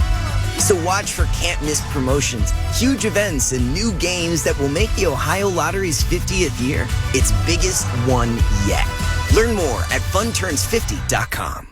So watch for can't-miss promotions, huge events, and new games that will make the Ohio Lottery's 50th year its biggest one yet. Learn more at funturns50.com.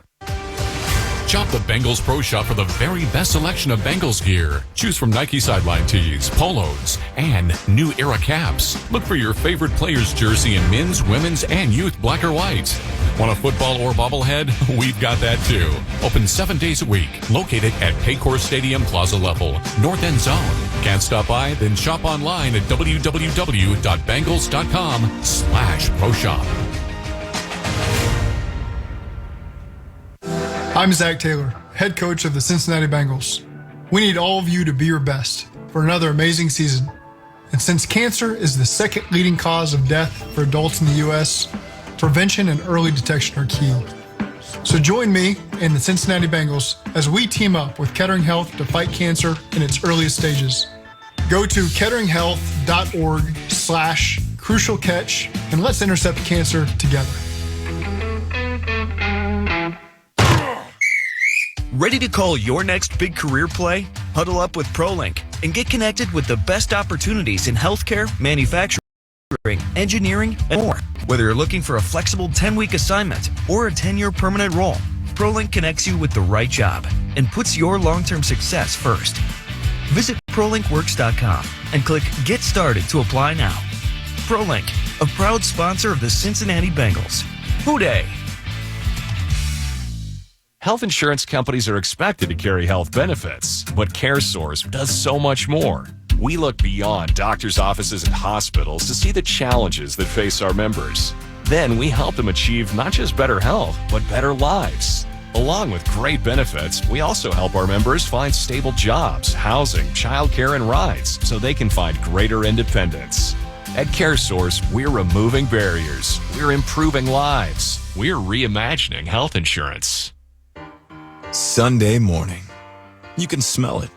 Shop the Bengals Pro Shop for the very best selection of Bengals gear. Choose from Nike sideline tees, polos, and new era caps. Look for your favorite player's jersey in men's, women's, and youth black or white. Want a football or bobblehead? We've got that too. Open 7 days a week. Located at Paycor Stadium Plaza level, North End Zone. Can't stop by? Then shop online at www.bengals.com/pro shop. I'm Zach Taylor, head coach of the Cincinnati Bengals. We need all of you to be your best for another amazing season. And since cancer is the second leading cause of death for adults in the U.S., prevention and early detection are key. So join me and the Cincinnati Bengals as we team up with Kettering Health to fight cancer in its earliest stages. Go to ketteringhealth.org/crucial catch and let's intercept cancer together. Ready to call your next big career play? Huddle up with ProLink and get connected with the best opportunities in healthcare, manufacturing, engineering, and more. Whether you're looking for a flexible 10-week assignment or a 10-year permanent role, ProLink connects you with the right job and puts your long-term success first. Visit ProLinkWorks.com and click Get Started to apply now. ProLink, a proud sponsor of the Cincinnati Bengals. Hooday! Health insurance companies are expected to carry health benefits, but CareSource does so much more. We look beyond doctors' offices and hospitals to see the challenges that face our members. Then we help them achieve not just better health, but better lives. Along with great benefits, we also help our members find stable jobs, housing, childcare, and rides so they can find greater independence. At CareSource, we're removing barriers. We're improving lives. We're reimagining health insurance. Sunday morning. You can smell it.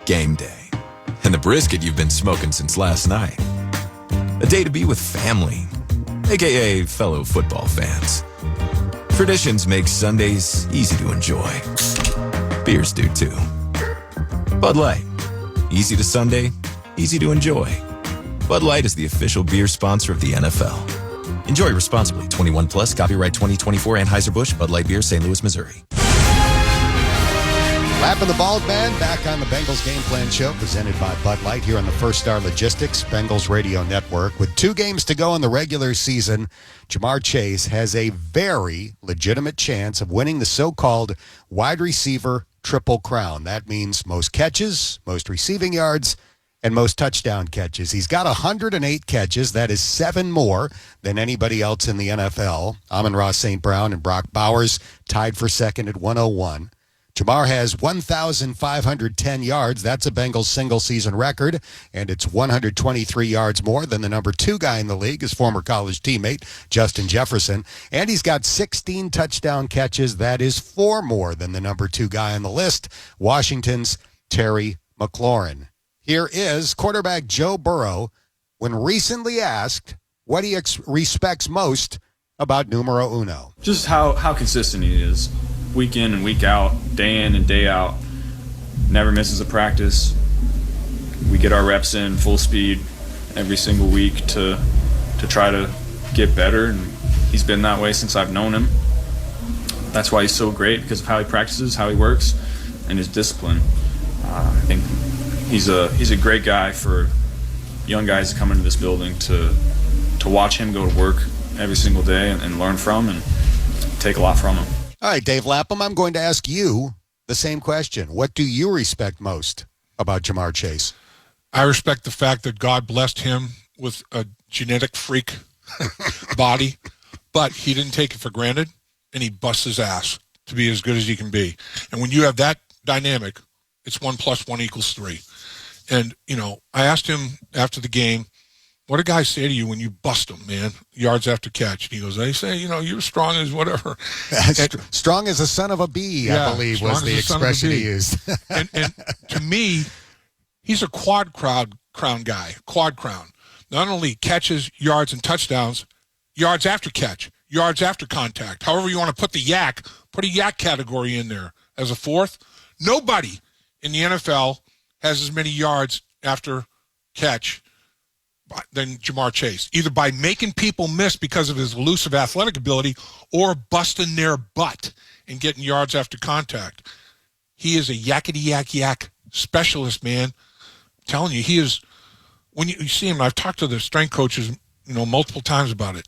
Game day. And the brisket you've been smoking since last night. A day to be with family, aka fellow football fans. Traditions make Sundays easy to enjoy. Beers do too. Bud Light. Easy to Sunday, easy to enjoy. Bud Light is the official beer sponsor of the NFL. Enjoy responsibly. 21 plus. Copyright 2024 Anheuser-Busch Bud Light Beer, St. Louis, Missouri. Lapping the Bald Man back on the Bengals Game Plan Show, presented by Bud Light here on the First Star Logistics Bengals Radio Network. With 2 games to go in the regular season, Jamar Chase has a very legitimate chance of winning the so-called wide receiver triple crown. That means most catches, most receiving yards, and most touchdown catches. He's got 108 catches. That is 7 more than anybody else in the NFL. Amon-Ra St. Brown and Brock Bowers tied for second at 101. Jamar has 1,510 yards. That's a Bengals single-season record, and it's 123 yards more than the number 2 guy in the league, his former college teammate, Justin Jefferson. And he's got 16 touchdown catches. That is 4 more than the number 2 guy on the list, Washington's Terry McLaurin. Here is quarterback Joe Burrow when recently asked what he respects most about numero uno. Just how consistent he is. Week in and week out, day in and day out, never misses a practice. We get our reps in full speed every single week to try to get better, and he's been that way since I've known him. That's why he's so great, because of how he practices, how he works, and his discipline. I think he's a great guy for young guys to come into this building to watch him go to work every single day and learn from and take a lot from him. All right, Dave Lapham, I'm going to ask you the same question. What do you respect most about Jamar Chase? I respect the fact that God blessed him with a genetic freak body, but he didn't take it for granted, and he busts his ass to be as good as he can be. And when you have that dynamic, it's 1 + 1 = 3. And, I asked him after the game, What do guys say to you when you bust them, man? Yards after catch. And he goes, they say, you're strong as whatever. Strong as a son of a bee, I believe, was the expression he used. and to me, he's a quad crown guy, quad crown. Not only catches, yards, and touchdowns, yards after catch, yards after contact. However you want to put the yak, put a yak category in there as a fourth. Nobody in the NFL has as many yards after catch than Jamar Chase, either by making people miss because of his elusive athletic ability or busting their butt and getting yards after contact. He is a yakety-yak specialist, man. I'm telling you, he is. When you see him, I've talked to the strength coaches, multiple times about it.